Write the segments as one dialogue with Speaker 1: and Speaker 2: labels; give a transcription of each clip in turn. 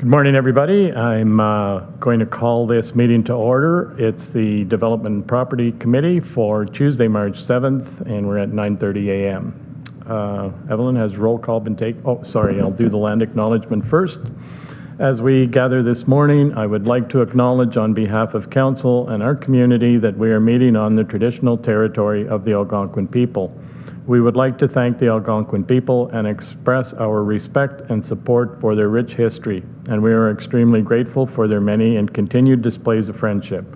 Speaker 1: Good morning, everybody. I'm going to call this meeting to order. It's the Development and Property Committee for Tuesday, March 7th, and we're at 9:30 a.m. Evelyn, has roll call been taken? Oh, sorry, I'll do the land acknowledgement first. As we gather this morning, I would like to acknowledge on behalf of Council and our community that we are meeting on the traditional territory of the Algonquin people. We would like to thank the Algonquin people and express our respect and support for their rich history, and we are extremely grateful for their many and continued displays of friendship.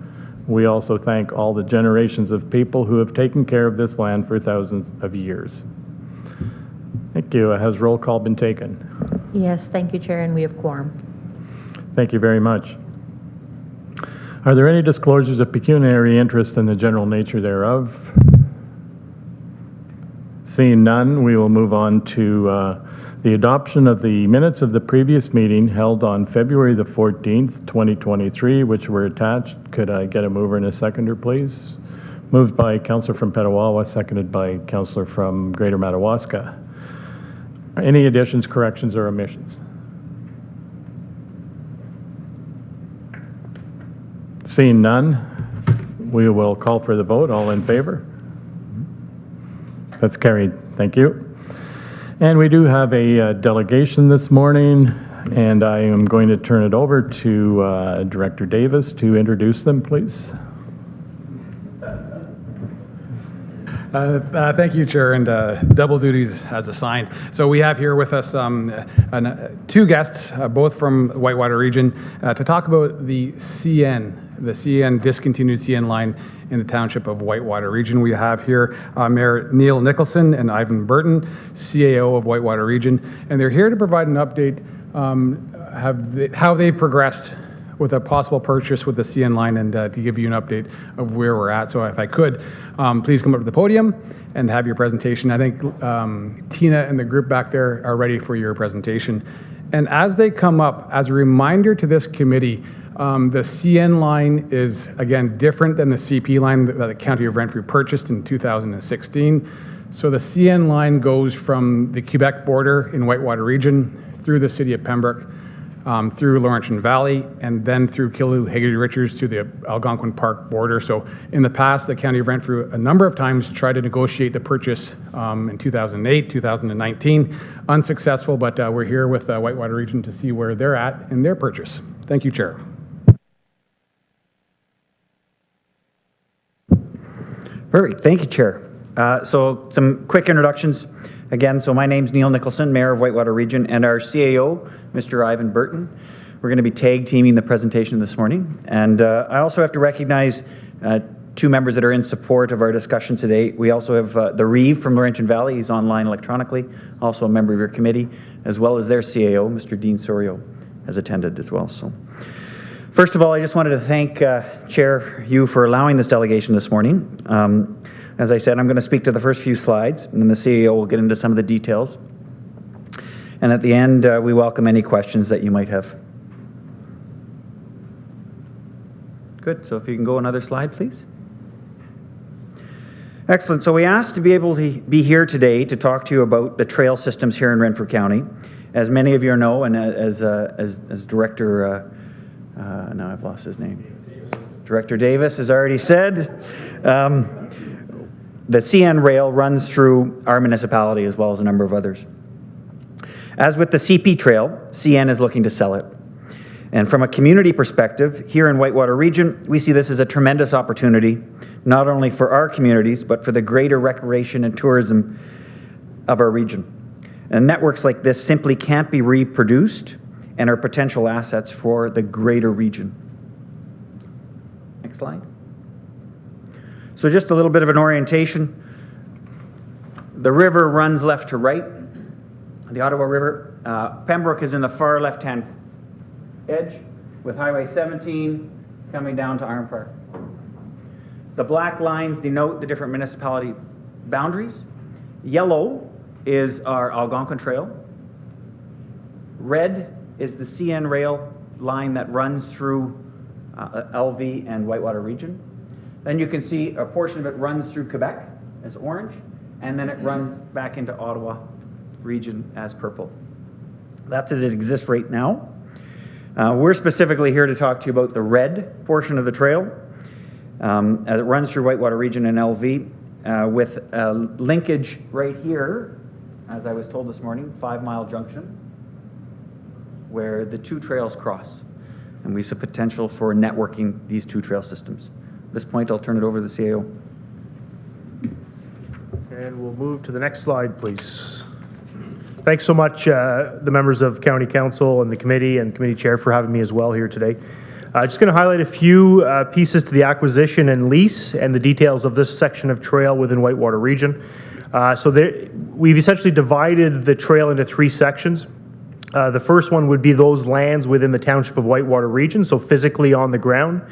Speaker 1: We also thank all the generations of people who have taken care of this land for thousands of years. Thank you. Has roll call been taken?
Speaker 2: Yes, thank you, Chair, and we have quorum.
Speaker 1: Thank you very much. Are there any disclosures of pecuniary interest in the general nature thereof? Seeing none, we will move on to the adoption of the minutes of the previous meeting held on February the 14th, 2023, which were attached. Could I get a mover and a seconder, please? Moved by Councillor from Petawawa, seconded by Councillor from Greater Madawaska. Any additions, corrections, or omissions? Seeing none, we will call for the vote. All in favor? That's carried. Thank you. And we do have a delegation this morning, and I am going to turn it over to Director Davis to introduce them, please.
Speaker 3: Thank you, Chair, and double duties as assigned. So we have here with us two guests, both from the Whitewater region, to talk about the CN discontinued CN line in the township of Whitewater region. We have here Mayor Neil Nicholson and Ivan Burton, CAO of Whitewater region, and they're here to provide an update how they've progressed with a possible purchase with the CN line, and to give you an update of where we're at. So if I could, please come up to the podium and have your presentation. I think Tina and the group back there are ready for your presentation. And as they come up, as a reminder to this committee, the CN line is, again, different than the CP line that the County of Renfrew purchased in 2016. So the CN line goes from the Quebec border in Whitewater region through the city of Pembroke, through Laurentian Valley, and then through Killaloe, Haggerty Richards to the Algonquin Park border. So in the past, the County of Renfrew a number of times tried to negotiate the purchase in 2008, 2019. Unsuccessful, but we're here with Whitewater region to see where they're at in their purchase. Thank you, Chair.
Speaker 4: Perfect. Thank you, Chair. So some quick introductions. Again, so my name's Neil Nicholson, Mayor of Whitewater Region, and our CAO, Mr. Ivan Burton. We're going to be tag teaming the presentation this morning. And I also have to recognize two members that are in support of our discussion today. We also have the Reeve from Laurentian Valley. He's online electronically, also a member of your committee, as well as their CAO, Mr. Dean Sorio, has attended as well. So, first of all, I just wanted to thank Chair you for allowing this delegation this morning. As I said, I'm going to speak to the first few slides, and then the CEO will get into some of the details. And at the end, we welcome any questions that you might have. Good. So if you can go another slide, please. Excellent. So we asked to be able to be here today to talk to you about the trail systems here in Renfrew County. As many of you know, and as Director, now I've lost his name. Director Davis has already said, the CN rail runs through our municipality as well as a number of others. As with the CP trail, CN is looking to sell it. And from a community perspective, here in Whitewater region, we see this as a tremendous opportunity, not only for our communities, but for the greater recreation and tourism of our region. And networks like this simply can't be reproduced and are potential assets for the greater region. Next slide. So just a little bit of an orientation. The river runs left to right, the Ottawa River. Pembroke is in the far left-hand edge, with Highway 17 coming down to Iron Park. The black lines denote the different municipality boundaries. Yellow is our Algonquin Trail. Red is the CN rail line that runs through LV and Whitewater region. Then you can see a portion of it runs through Quebec as orange, and then it runs back into Ottawa region as purple. That's as it exists right now. We're specifically here to talk to you about the red portion of the trail as it runs through Whitewater Region and LV with a linkage right here, as I was told this morning, 5 Mile Junction, where the two trails cross. And we see potential for networking these two trail systems. At this point, I'll turn it over to the CAO.
Speaker 5: And we'll move to the next slide, please. Thanks so much, the members of County Council and the committee chair for having me as well here today. Just going to highlight a few pieces to the acquisition and lease and the details of this section of trail within Whitewater Region. We've essentially divided the trail into 3 sections. The first one would be those lands within the Township of Whitewater Region, so physically on the ground.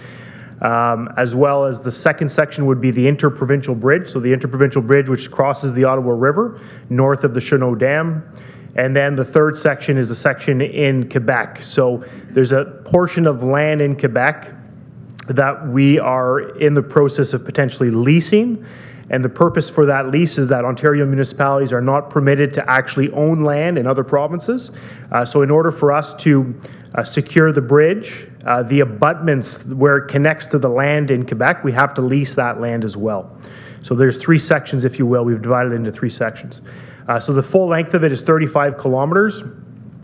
Speaker 5: As well as the second section would be the interprovincial bridge, so the interprovincial bridge which crosses the Ottawa River north of the Chenot Dam. And then the third section is a section in Quebec. So there's a portion of land in Quebec that we are in the process of potentially leasing. And the purpose for that lease is that Ontario municipalities are not permitted to actually own land in other provinces. So in order for us to secure the bridge, the abutments where it connects to the land in Quebec, we have to lease that land as well. So there's 3 sections, if you will. We've divided it into 3 sections. So the full length of it is 35 kilometers.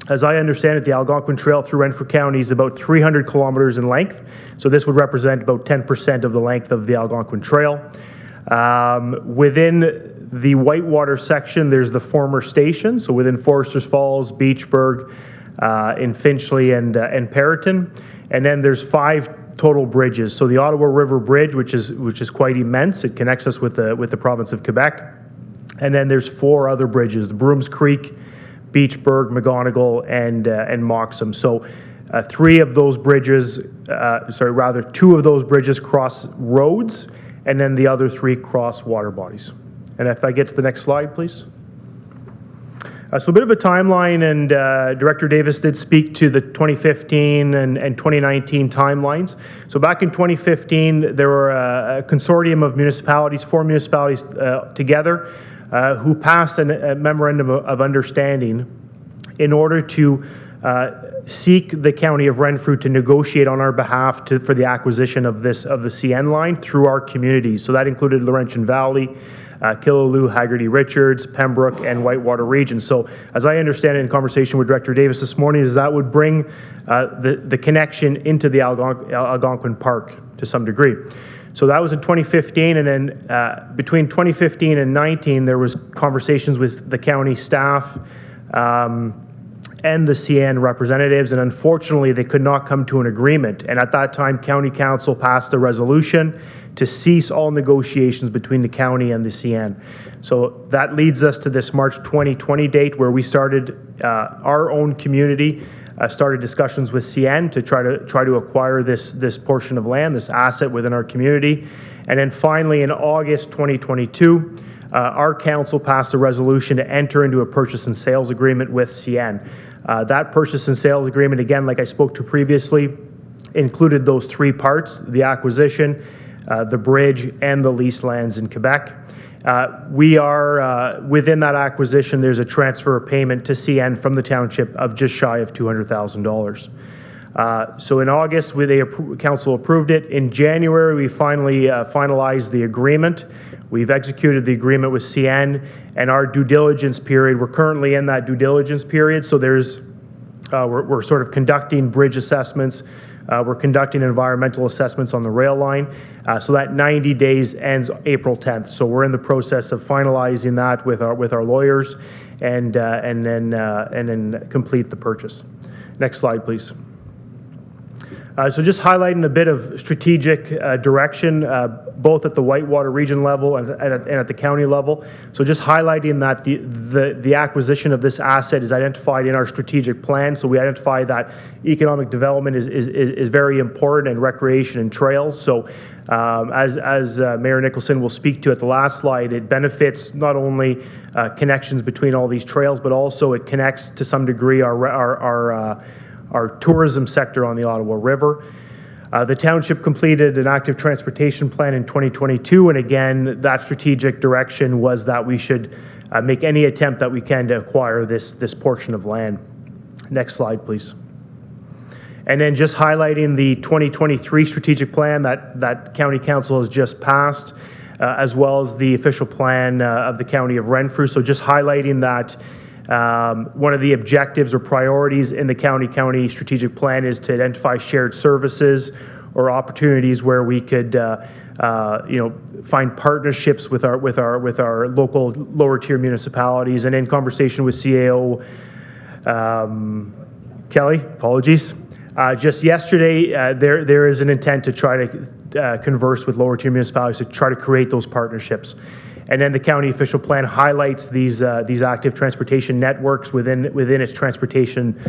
Speaker 5: As I understand it, the Algonquin Trail through Renfrew County is about 300 kilometers in length. So this would represent about 10% of the length of the Algonquin Trail. Within the Whitewater section, there's the former station. So within Foresters Falls, Beachburg, in Finchley and Perrotin. And then there's 5 total bridges. So the Ottawa River Bridge, which is quite immense. It connects us with the province of Quebec. And then there's 4 other bridges: the Brooms Creek, Beachburg, McGonigal, and Moxham. So 2 of those bridges cross roads, and then the other 3 cross water bodies. And if I get to the next slide, please. So a bit of a timeline, and Director Davis did speak to the 2015 and 2019 timelines. So back in 2015, there were a consortium of municipalities, 4 municipalities together, who passed a memorandum of understanding in order to seek the County of Renfrew to negotiate on our behalf for the acquisition of the CN line through our communities. So that included Laurentian Valley, Killaloe, Haggerty Richards, Pembroke, and Whitewater Region. So as I understand it in conversation with Director Davis this morning, is that would bring the connection into the Algonquin Park to some degree. So that was in 2015, and then between 2015 and 19, there was conversations with the county staff and the CN representatives, and unfortunately they could not come to an agreement. And at that time, County Council passed a resolution to cease all negotiations between the county and the CN. So that leads us to this March 2020 date, where we started our own community, started discussions with CN to try to acquire this portion of land, this asset within our community. And then finally in August 2022, our council passed a resolution to enter into a purchase and sales agreement with CN. That purchase and sales agreement, again, like I spoke to previously, included those 3 parts: the acquisition, the bridge, and the lease lands in Quebec. We are, within that acquisition, there's a transfer of payment to CN from the township of just shy of $200,000. So in August, council approved it. In January, we finally finalized the agreement. We've executed the agreement with CN, and our due diligence period, we're currently in that due diligence period, so we're sort of conducting bridge assessments, we're conducting environmental assessments on the rail line, so that 90 days ends April 10th. So we're in the process of finalizing that with our lawyers, and then complete the purchase. Next slide, please. So just highlighting a bit of strategic direction, both at the Whitewater Region level and at the county level. So just highlighting that the acquisition of this asset is identified in our strategic plan. So we identify that economic development is very important, and recreation and trails. So as Mayor Nicholson will speak to at the last slide, it benefits not only connections between all these trails, but also it connects to some degree our tourism sector on the Ottawa River. The township completed an active transportation plan in 2022, and again, that strategic direction was that we should make any attempt that we can to acquire this portion of land. Next slide, please. And then just highlighting the 2023 strategic plan that County Council has just passed, as well as the official plan of the County of Renfrew. So just highlighting that one of the objectives or priorities in the county strategic plan is to identify shared services or opportunities where we could find partnerships with our local lower tier municipalities. And in conversation with CAO Kelly, apologies, just yesterday, there is an intent to try to converse with lower tier municipalities to try to create those partnerships. And then the county official plan highlights these active transportation networks within its transportation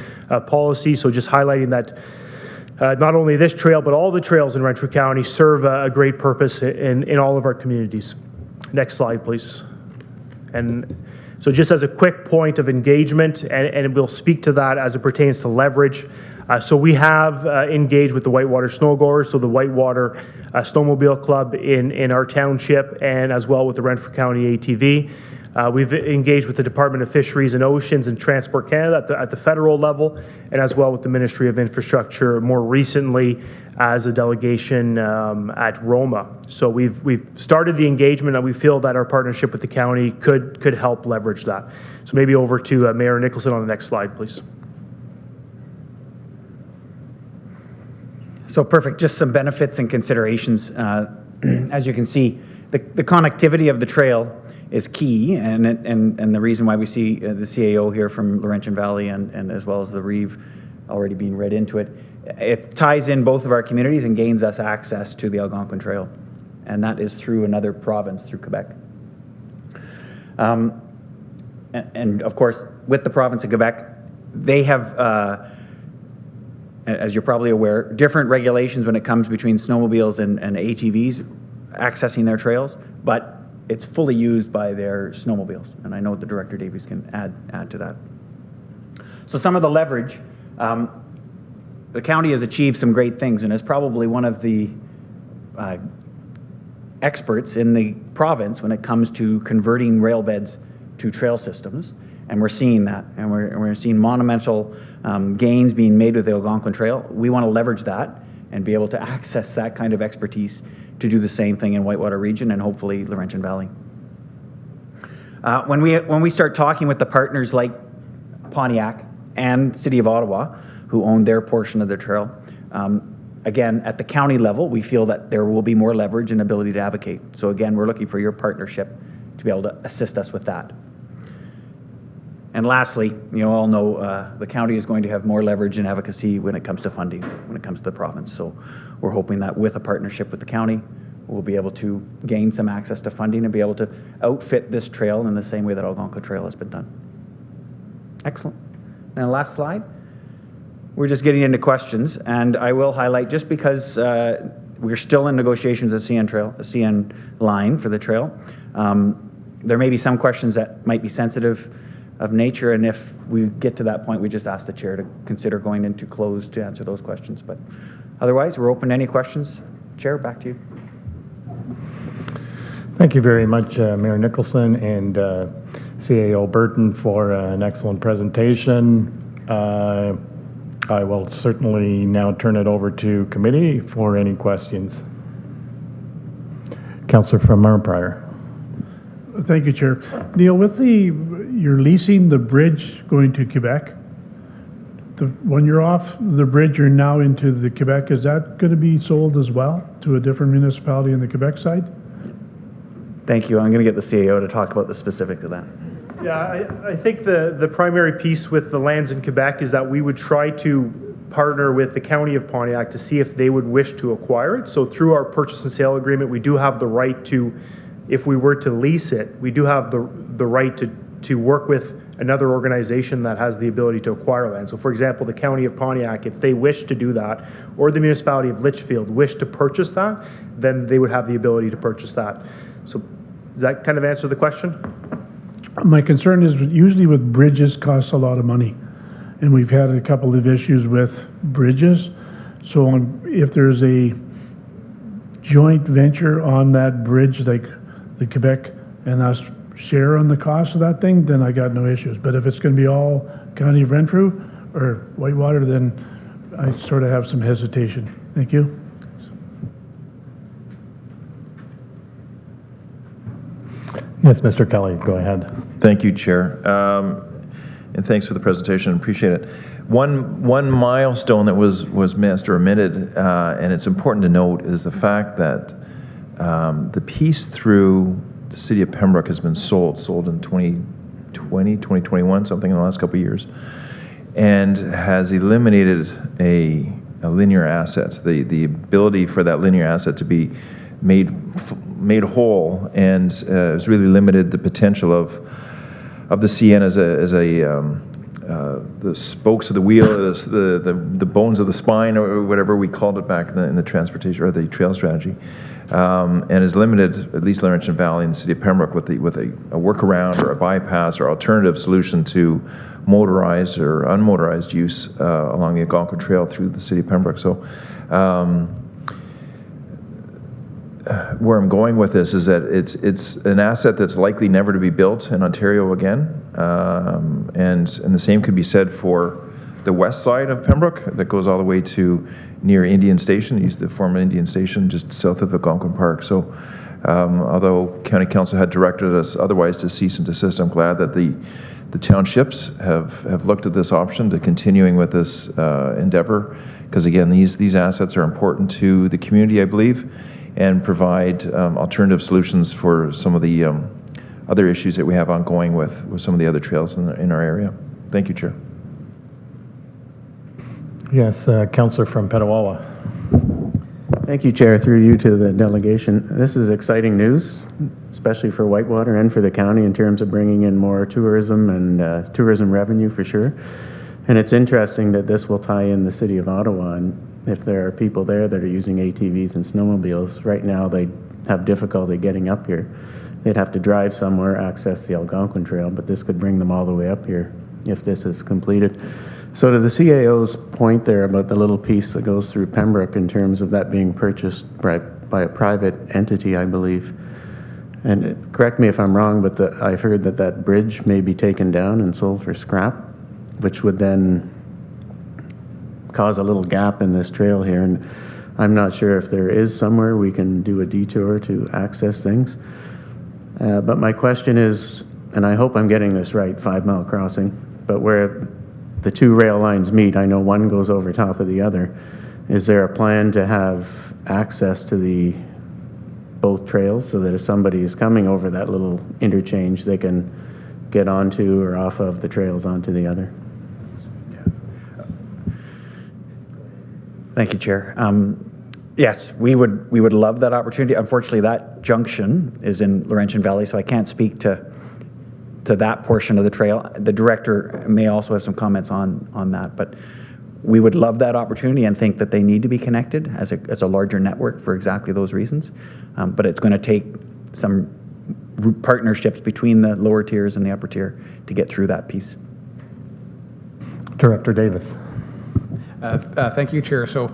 Speaker 5: policy. So just highlighting that not only this trail, but all the trails in Renfrew County serve a great purpose in all of our communities. Next slide, please. And so just as a quick point of engagement, and we'll speak to that as it pertains to leverage. So we have engaged with the Whitewater Snowgoers, so the Whitewater Snowmobile Club in our township, and as well with the Renfrew County ATV. We've engaged with the Department of Fisheries and Oceans and Transport Canada at the federal level, and as well with the Ministry of Infrastructure more recently as a delegation at Roma. So we've started the engagement, and we feel that our partnership with the county could help leverage that. So maybe over to Mayor Nicholson on the next slide, please.
Speaker 4: So perfect, just some benefits and considerations. As you can see, the connectivity of the trail is key, and the reason why we see the CAO here from Laurentian Valley and as well as the Reeve already being read into it, it ties in both of our communities and gains us access to the Algonquin Trail, and that is through another province, through Quebec. And of course, with the province of Quebec, they have as you're probably aware, different regulations when it comes between snowmobiles and ATVs accessing their trails, but it's fully used by their snowmobiles. And I know the Director Davies can add to that. So some of the leverage, the county has achieved some great things and is probably one of the experts in the province when it comes to converting rail beds to trail systems. And we're seeing that, and we're seeing monumental gains being made with the Algonquin Trail. We want to leverage that and be able to access that kind of expertise to do the same thing in Whitewater Region and hopefully Laurentian Valley. When we start talking with the partners like Pontiac and City of Ottawa, who own their portion of the trail, again, at the county level, we feel that there will be more leverage and ability to advocate. So again, we're looking for your partnership to be able to assist us with that. And lastly, you all know the county is going to have more leverage and advocacy when it comes to funding, when it comes to the province. So we're hoping that with a partnership with the county, we'll be able to gain some access to funding and be able to outfit this trail in the same way that Algonquin Trail has been done. Excellent. Now, last slide. We're just getting into questions, and I will highlight, just because we're still in negotiations of CN line for the trail, there may be some questions that might be sensitive of nature, and if we get to that point, we just ask the chair to consider going into closed to answer those questions. But otherwise, we're open to any questions. Chair, back to you.
Speaker 1: Thank you very much, Mayor Nicholson and CAO Burton, for an excellent presentation. I will certainly now turn it over to committee for any questions. Councillor from Marnprior.
Speaker 6: Thank you, Chair. Neil, with you're leasing the bridge going to Quebec. When you're off the bridge, you're now into the Quebec. Is that going to be sold as well to a different municipality in the Quebec side?
Speaker 4: Thank you. I'm going to get the CAO to talk about the specifics of that.
Speaker 5: Yeah, I think the primary piece with the lands in Quebec is that we would try to partner with the County of Pontiac to see if they would wish to acquire it. So through our purchase and sale agreement, we do have the right to, if we were to lease it, we do have the right to work with another organization that has the ability to acquire land. So for example, the County of Pontiac, if they wish to do that, or the municipality of Litchfield wish to purchase that, then they would have the ability to purchase that. So does that kind of answer the question?
Speaker 6: My concern is usually with bridges costs a lot of money, and we've had a couple of issues with bridges. So if there's a joint venture on that bridge, like the Quebec and us share on the cost of that thing, then I got no issues. But if it's going to be all County of Renfrew or Whitewater, then I sort of have some hesitation. Thank you.
Speaker 1: Yes, Mr. Kelly, go ahead.
Speaker 7: Thank you, Chair. And thanks for the presentation. Appreciate it. One milestone that was missed or omitted, and it's important to note, is the fact that the piece through the city of Pembroke has been sold in 2020, 2021, something in the last couple of years, and has eliminated a linear asset, the ability for that linear asset to be made whole, and has really limited the potential of the CN as the spokes of the wheel, the bones of the spine, or whatever we called it back in the transportation or the trail strategy, and has limited at least Laurentian Valley and the city of Pembroke with a workaround or a bypass or alternative solution to motorized or unmotorized use along the Algonquin Trail through the city of Pembroke. So where I'm going with this is that it's an asset that's likely never to be built in Ontario again, and the same could be said for the west side of Pembroke that goes all the way to near Indian Station, used the former Indian Station just south of Algonquin Park. So although County Council had directed us otherwise to cease and desist, I'm glad that the townships have looked at this option to continuing with this endeavor, because again, these assets are important to the community, I believe, and provide alternative solutions for some of the other issues that we have ongoing with some of the other trails in our area. Thank you, Chair.
Speaker 1: Yes, Councillor from Petawawa.
Speaker 8: Thank you, Chair. Through you to the delegation. This is exciting news, especially for Whitewater and for the county in terms of bringing in more tourism and tourism revenue for sure. And it's interesting that this will tie in the city of Ottawa. And if there are people there that are using ATVs and snowmobiles, right now they have difficulty getting up here. They'd have to drive somewhere, access the Algonquin Trail, but this could bring them all the way up here if this is completed. So to the CAO's point there about the little piece that goes through Pembroke in terms of that being purchased by a private entity, I believe. And correct me if I'm wrong, but I've heard that bridge may be taken down and sold for scrap, which would then cause a little gap in this trail here. And I'm not sure if there is somewhere we can do a detour to access things. But my question is, and I hope I'm getting this right, 5 Mile Crossing, but where the two rail lines meet, I know one goes over top of the other. Is there a plan to have access to both trails so that if somebody is coming over that little interchange, they can get onto or off of the trails onto the other?
Speaker 4: Thank you, Chair. Yes, we would love that opportunity. Unfortunately, that junction is in Laurentian Valley, so I can't speak to that portion of the trail. The director may also have some comments on that, but we would love that opportunity and think that they need to be connected as a larger network for exactly those reasons. But it's going to take some partnerships between the lower tiers and the upper tier to get through that piece.
Speaker 1: Director Davis.
Speaker 3: Thank you, Chair. So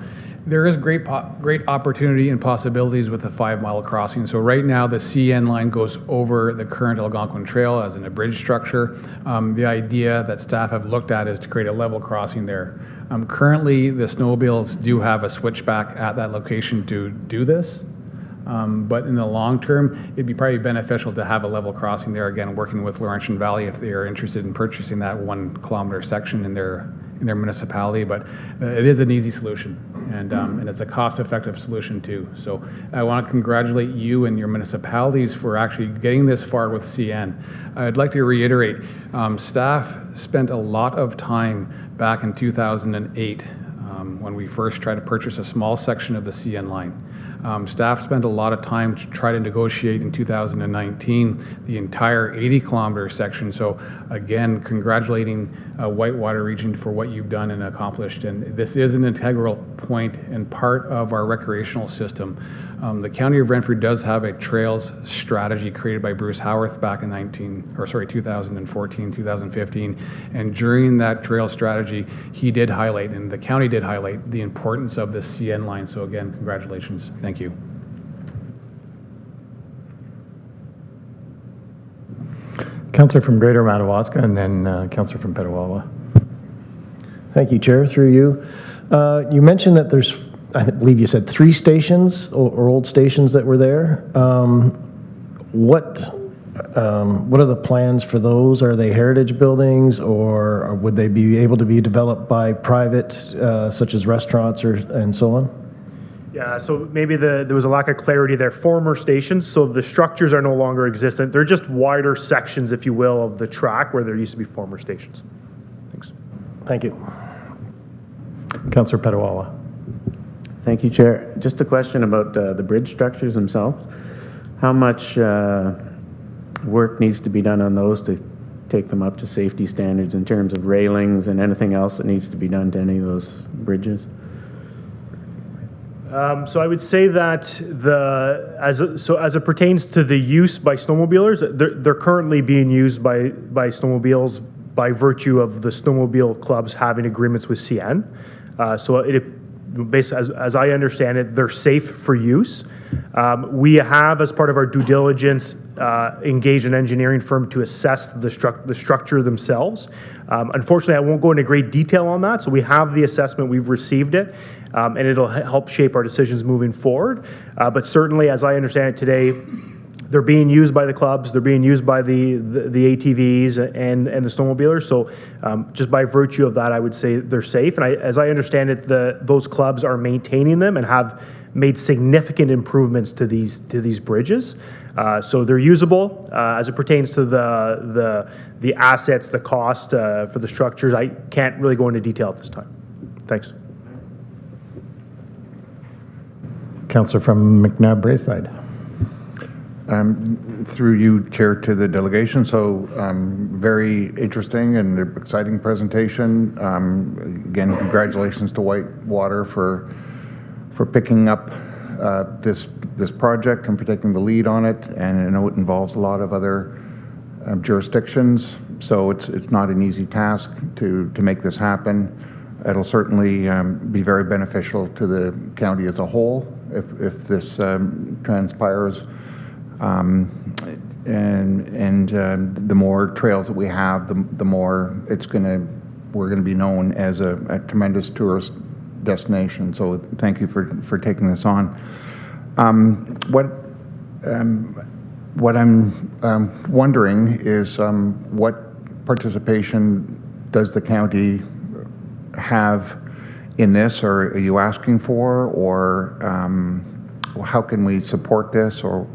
Speaker 3: there is great opportunity and possibilities with the 5 Mile Crossing. So right now the CN line goes over the current Algonquin Trail as in a bridge structure. The idea that staff have looked at is to create a level crossing there. Currently the snowmobiles do have a switchback at that location to do this. But in the long term, it'd be probably beneficial to have a level crossing there, again, working with Laurentian Valley if they are interested in purchasing that 1 kilometer section in their municipality. But it is an easy solution, and it's a cost-effective solution too. So I want to congratulate you and your municipalities for actually getting this far with CN. I'd like to reiterate, staff spent a lot of time back in 2008 when we first tried to purchase a small section of the CN line. Staff spent a lot of time to try to negotiate in 2019 the entire 80-kilometer section. So again, congratulating Whitewater Region for what you've done and accomplished. And this is an integral point and part of our recreational system. The County of Renfrew does have a trails strategy created by Bruce Howarth back in 2014, 2015. And during that trail strategy, he did highlight, and the county did highlight, the importance of the CN line. So again, congratulations. Thank you.
Speaker 1: Councillor from Greater Madawaska, and then Councillor from Petawawa.
Speaker 9: Thank you, Chair. Through you. You mentioned that there's, I believe you said 3 stations or old stations that were there. What are the plans for those? Are they heritage buildings, or would they be able to be developed by private, such as restaurants and so on?
Speaker 5: Yeah, so maybe there was a lack of clarity there. Former stations, so the structures are no longer existent. They're just wider sections, if you will, of the track where there used to be former stations. Thanks.
Speaker 9: Thank you.
Speaker 1: Councillor Petawawa.
Speaker 8: Thank you, Chair. Just a question about the bridge structures themselves. How much work needs to be done on those to take them up to safety standards in terms of railings and anything else that needs to be done to any of those bridges?
Speaker 5: So I would say that as it pertains to the use by snowmobilers, they're currently being used by snowmobiles by virtue of the snowmobile clubs having agreements with CN. So basically, as I understand it, they're safe for use. We have, as part of our due diligence, engaged an engineering firm to assess the structure themselves. Unfortunately, I won't go into great detail on that. So we have the assessment, we've received it, and it'll help shape our decisions moving forward. But certainly, as I understand it today, they're being used by the clubs, they're being used by the ATVs and the snowmobilers. So just by virtue of that, I would say they're safe. And as I understand it, those clubs are maintaining them and have made significant improvements to these bridges. So they're usable. As it pertains to the assets, the cost for the structures, I can't really go into detail at this time. Thanks.
Speaker 1: Councillor from McNabb-Braeside.
Speaker 10: Through you, Chair, to the delegation. So very interesting and exciting presentation. Again, congratulations to Whitewater for picking up this project and for taking the lead on it. And I know it involves a lot of other jurisdictions, so it's not an easy task to make this happen. It'll certainly be very beneficial to the county as a whole if this transpires. And the more trails that we have, the more we're gonna be known as a tremendous tourist destination. So thank you for taking this on. What I'm wondering is what participation does the county have in this, or are you asking for, or how can we support this, or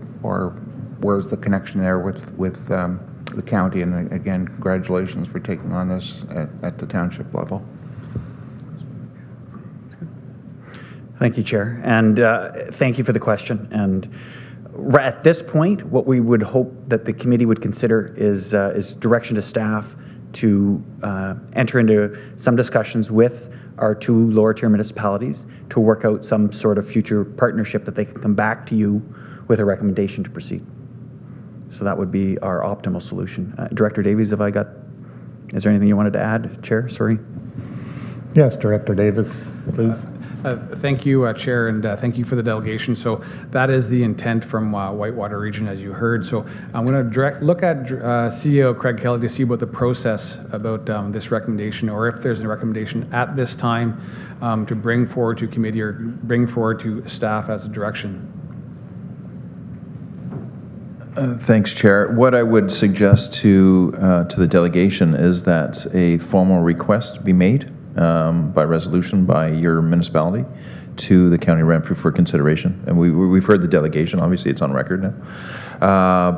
Speaker 10: where's the connection there with the county? And again, congratulations for taking on this at the township level.
Speaker 4: Thank you, Chair, and thank you for the question. And at this point, what we would hope that the committee would consider is direction to staff to enter into some discussions with our 2 lower-tier municipalities to work out some sort of future partnership that they can come back to you with a recommendation to proceed. So that would be our optimal solution. Director Davies, is there anything you wanted to add, Chair? Sorry.
Speaker 1: Yes, Director Davis, please.
Speaker 3: Thank you, Chair, and thank you for the delegation. So that is the intent from Whitewater Region, as you heard. So I'm going to look at CEO Craig Kelly to see about the process about this recommendation, or if there's a recommendation at this time to bring forward to committee or bring forward to staff as a direction.
Speaker 7: Thanks, Chair. What I would suggest to the delegation is that a formal request be made by resolution by your municipality to the County of Renfrew for consideration. And we've heard the delegation, obviously it's on record now.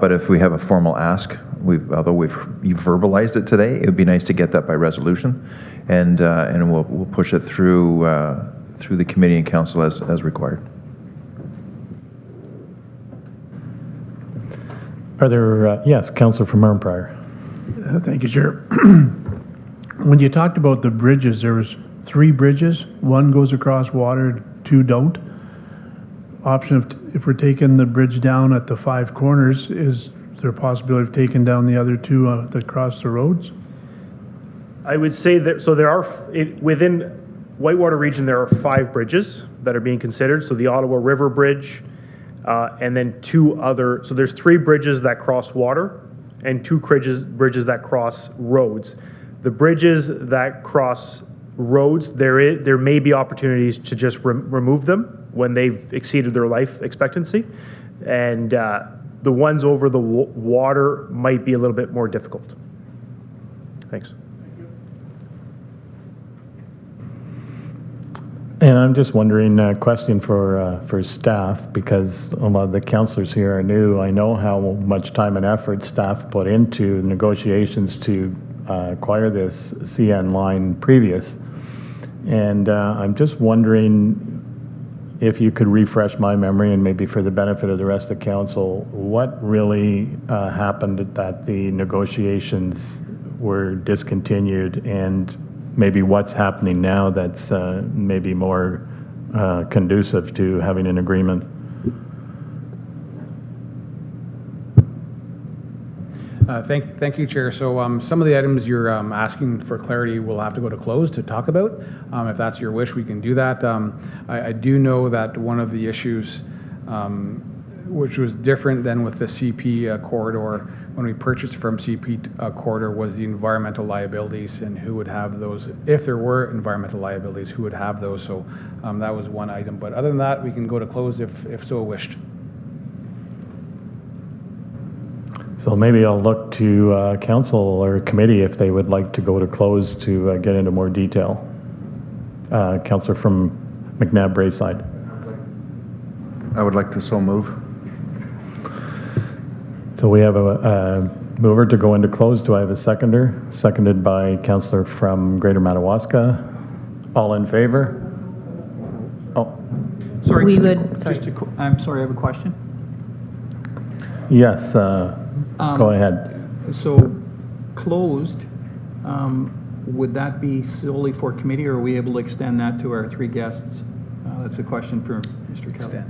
Speaker 7: But if we have a formal ask, although you've verbalized it today, it would be nice to get that by resolution, and we'll push it through the committee and council as required.
Speaker 1: Are there, yes, Councillor from Arnprior.
Speaker 6: Thank you, Chair. When you talked about the bridges, there was 3 bridges. 1 goes across water, 2 don't. Option if we're taking the bridge down at the 5 corners, is there a possibility of taking down the other 2 that cross the roads?
Speaker 5: I would say that, so there are, within Whitewater Region, there are 5 bridges that are being considered. So the Ottawa River Bridge, and then 2 other, so there's 3 bridges that cross water and 2 bridges that cross roads. The bridges that cross roads, there may be opportunities to just remove them when they've exceeded their life expectancy. And the ones over the water might be a little bit more difficult. Thanks.
Speaker 1: And I'm just wondering, a question for staff, because a lot of the councillors here are new. I know how much time and effort staff put into negotiations to acquire this CN line previous. And I'm just wondering if you could refresh my memory, and maybe for the benefit of the rest of council, what really happened that the negotiations were discontinued, and maybe what's happening now that's maybe more conducive to having an agreement?
Speaker 3: Thank you, Chair. So some of the items you're asking for clarity will have to go to close to talk about. If that's your wish, we can do that. I do know that one of the issues, which was different than with the CP corridor, when we purchased from CP corridor, was the environmental liabilities and who would have those. If there were environmental liabilities, who would have those? So that was one item. But other than that, we can go to close if so wished.
Speaker 1: So maybe I'll look to council or committee if they would like to go to close to get into more detail. Councillor from McNabb Braeside.
Speaker 10: I would like to so move.
Speaker 1: So we have a mover to go into close. Do I have a seconder? Seconded by councillor from Greater Madawaska. All in favor? Oh,
Speaker 11: Sorry,
Speaker 2: We
Speaker 11: just
Speaker 2: would-
Speaker 11: a- just a qu- I'm sorry, I have a question.
Speaker 1: yes, go ahead.
Speaker 11: So closed, would that be solely for committee, or are we able to extend that to our three guests? That's a question for Mr. Kelly.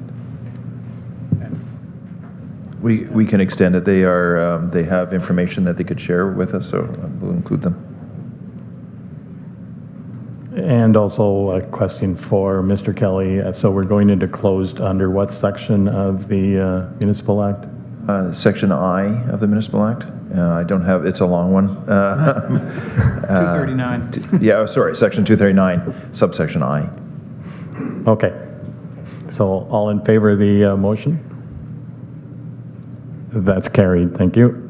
Speaker 7: We can extend it. They are, they have information that they could share with us, so we'll include them.
Speaker 1: And also a question for Mr. Kelly. So we're going into closed under what section of the Municipal Act?
Speaker 7: Section I of the Municipal Act. I don't have, it's a long one.
Speaker 11: 239.
Speaker 7: Yeah, oh, sorry, Section 239, subsection I.
Speaker 1: Okay. So all in favor of the motion? That's carried. Thank you.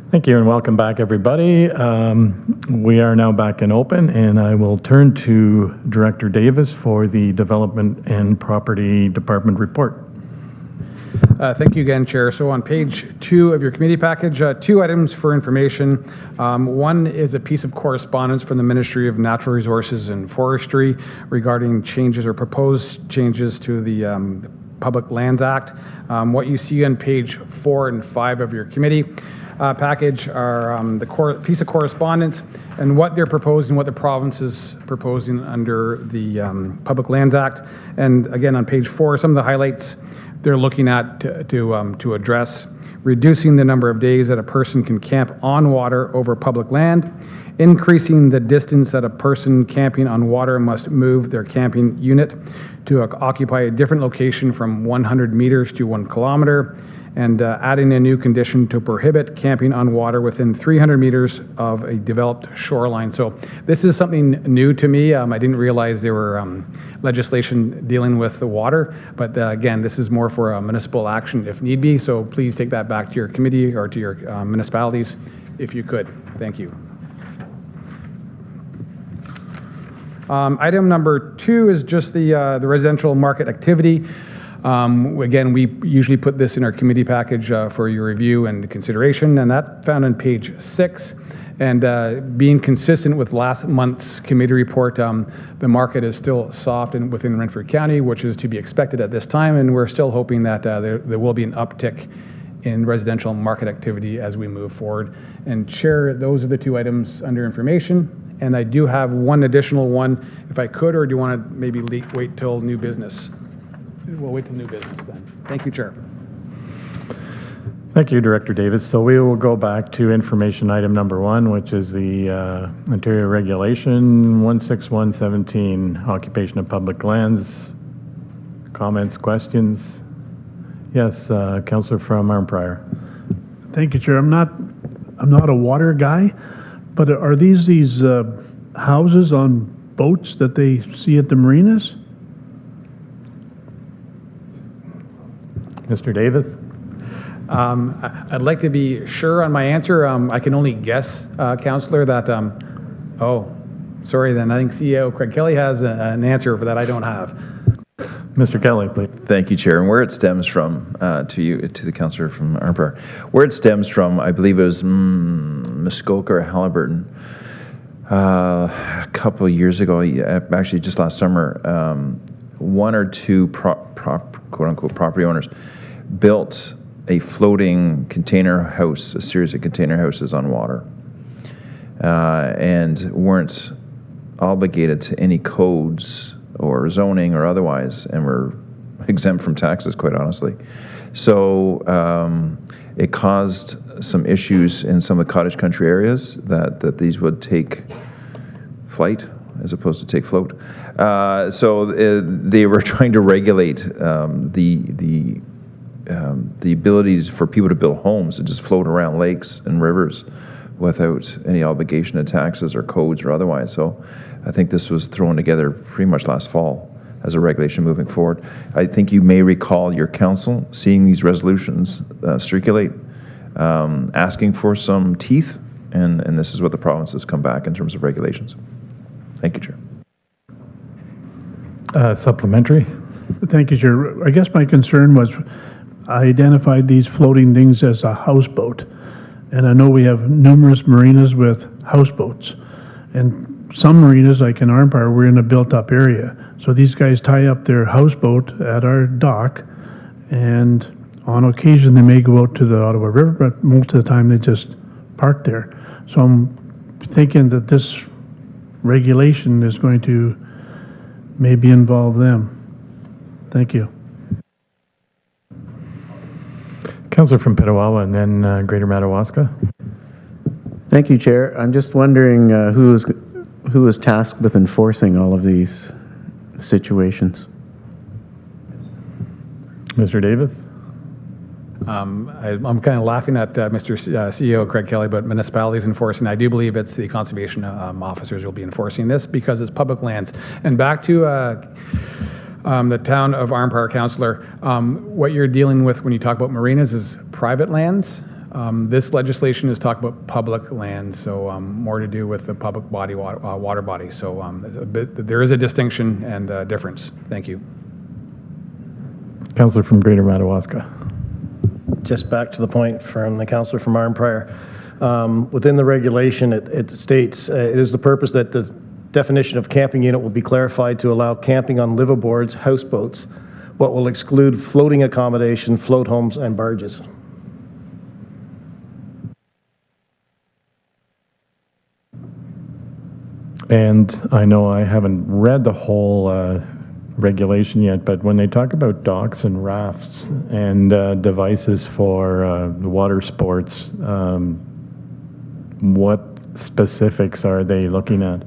Speaker 1: Thank you and welcome back, everybody. We are now back in open, and I will turn to Director Davis for the Development and Property Department report.
Speaker 3: Thank you again, Chair. So on page 2 of your committee package, 2 items for information. One is a piece of correspondence from the Ministry of Natural Resources and Forestry regarding changes or proposed changes to the Public Lands Act. What you see on page 4 and 5 of your committee package are the piece of correspondence and what they're proposing, what the province is proposing under the Public Lands Act. And again, on page 4, some of the highlights they're looking at to address: reducing the number of days that a person can camp on water over public land, increasing the distance that a person camping on water must move their camping unit to occupy a different location from 100 meters to 1 kilometer, and adding a new condition to prohibit camping on water within 300 meters of a developed shoreline. So this is something new to me. I didn't realize there were legislation dealing with the water, but again, this is more for municipal action if need be. So please take that back to your committee or to your municipalities if you could. Thank you. Item number 2 is just the residential market activity. Again, we usually put this in our committee package for your review and consideration, and that's found on page 6. And being consistent with last month's committee report, the market is still soft within Renfrew County, which is to be expected at this time, and we're still hoping that there will be an uptick in residential market activity as we move forward. And Chair, those are the 2 items under information. And I do have one additional one, if I could, or do you want to maybe wait till new business? We'll wait till new business then. Thank you, Chair.
Speaker 1: Thank you, Director Davis. So we will go back to information item number 1, which is the Ontario Regulation 16117, occupation of public lands. Comments, questions? Yes, Councillor from Arnprior.
Speaker 6: Thank you, Chair. I'm not a water guy, but are these houses on boats that they see at the marinas?
Speaker 1: Mr. Davis?
Speaker 3: I'd like to be sure on my answer. I can only guess, Councillor, that, oh, sorry then. I think CEO Craig Kelly has an answer for that I don't have.
Speaker 1: Mr. Kelly, please.
Speaker 7: Thank you, Chair. And where it stems from, to the councillor from Arnprior, where it stems from, I believe it was Muskoka or Halliburton, a couple of years ago, actually just last summer, 1 or 2 quote-unquote property owners built a floating container house, a series of container houses on water, and weren't obligated to any codes or zoning or otherwise, and were exempt from taxes, quite honestly. So it caused some issues in some of the cottage country areas that these would take flight as opposed to take float. So they were trying to regulate the abilities for people to build homes and just float around lakes and rivers without any obligation of taxes or codes or otherwise. So I think this was thrown together pretty much last fall as a regulation moving forward. I think you may recall your council seeing these resolutions circulate, asking for some teeth, and this is what the province has come back in terms of regulations. Thank you, Chair.
Speaker 1: Supplementary.
Speaker 6: Thank you, Chair. I guess my concern was I identified these floating things as a houseboat. And I know we have numerous marinas with houseboats. And some marinas, like in Arnprior, we're in a built-up area. So these guys tie up their houseboat at our dock, and on occasion they may go out to the Ottawa River, but most of the time they just park there. So I'm thinking that this regulation is going to maybe involve them. Thank you.
Speaker 1: Councillor from Petawawa and then Greater Madawaska.
Speaker 8: Thank you, Chair. I'm just wondering who is tasked with enforcing all of these situations?
Speaker 1: Mr. Davis?
Speaker 3: I'm kind of laughing at Mr. CEO Craig Kelly about municipalities enforcing. I do believe it's the conservation officers who will be enforcing this because it's public lands. And back to the town of Arnprior, Councillor, what you're dealing with when you talk about marinas is private lands. This legislation is talking about public lands, so more to do with the public body, water body. So there is a distinction and a difference. Thank you.
Speaker 1: Councillor from Greater Madawaska.
Speaker 9: Just back to the point from the councillor from Arm prior. Within the regulation, it states it is the purpose that the definition of camping unit will be clarified to allow camping on liveaboards, houseboats, but will exclude floating accommodation, float homes, and barges.
Speaker 1: And I know I haven't read the whole regulation yet, but when they talk about docks and rafts and devices for water sports, what specifics are they looking at?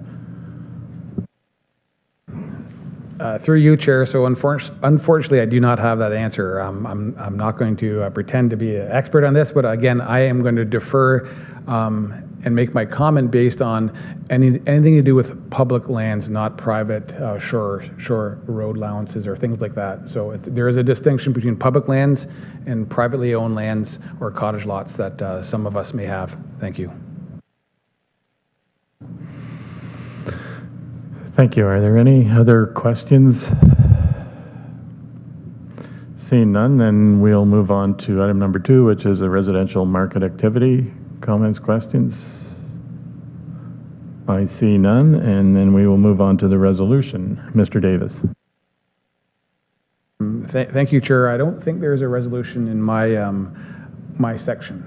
Speaker 3: Through you, Chair. So unfortunately, I do not have that answer. I'm not going to pretend to be an expert on this, but again, I am going to defer and make my comment based on anything to do with public lands, not private shore road allowances or things like that. So there is a distinction between public lands and privately owned lands or cottage lots that some of us may have. Thank you.
Speaker 1: Thank you. Are there any other questions? Seeing none, then we'll move on to item number 2, which is a residential market activity. Comments, questions? I see none, and then we will move on to the resolution. Mr. Davis.
Speaker 3: Thank you, Chair. I don't think there's a resolution in my my section.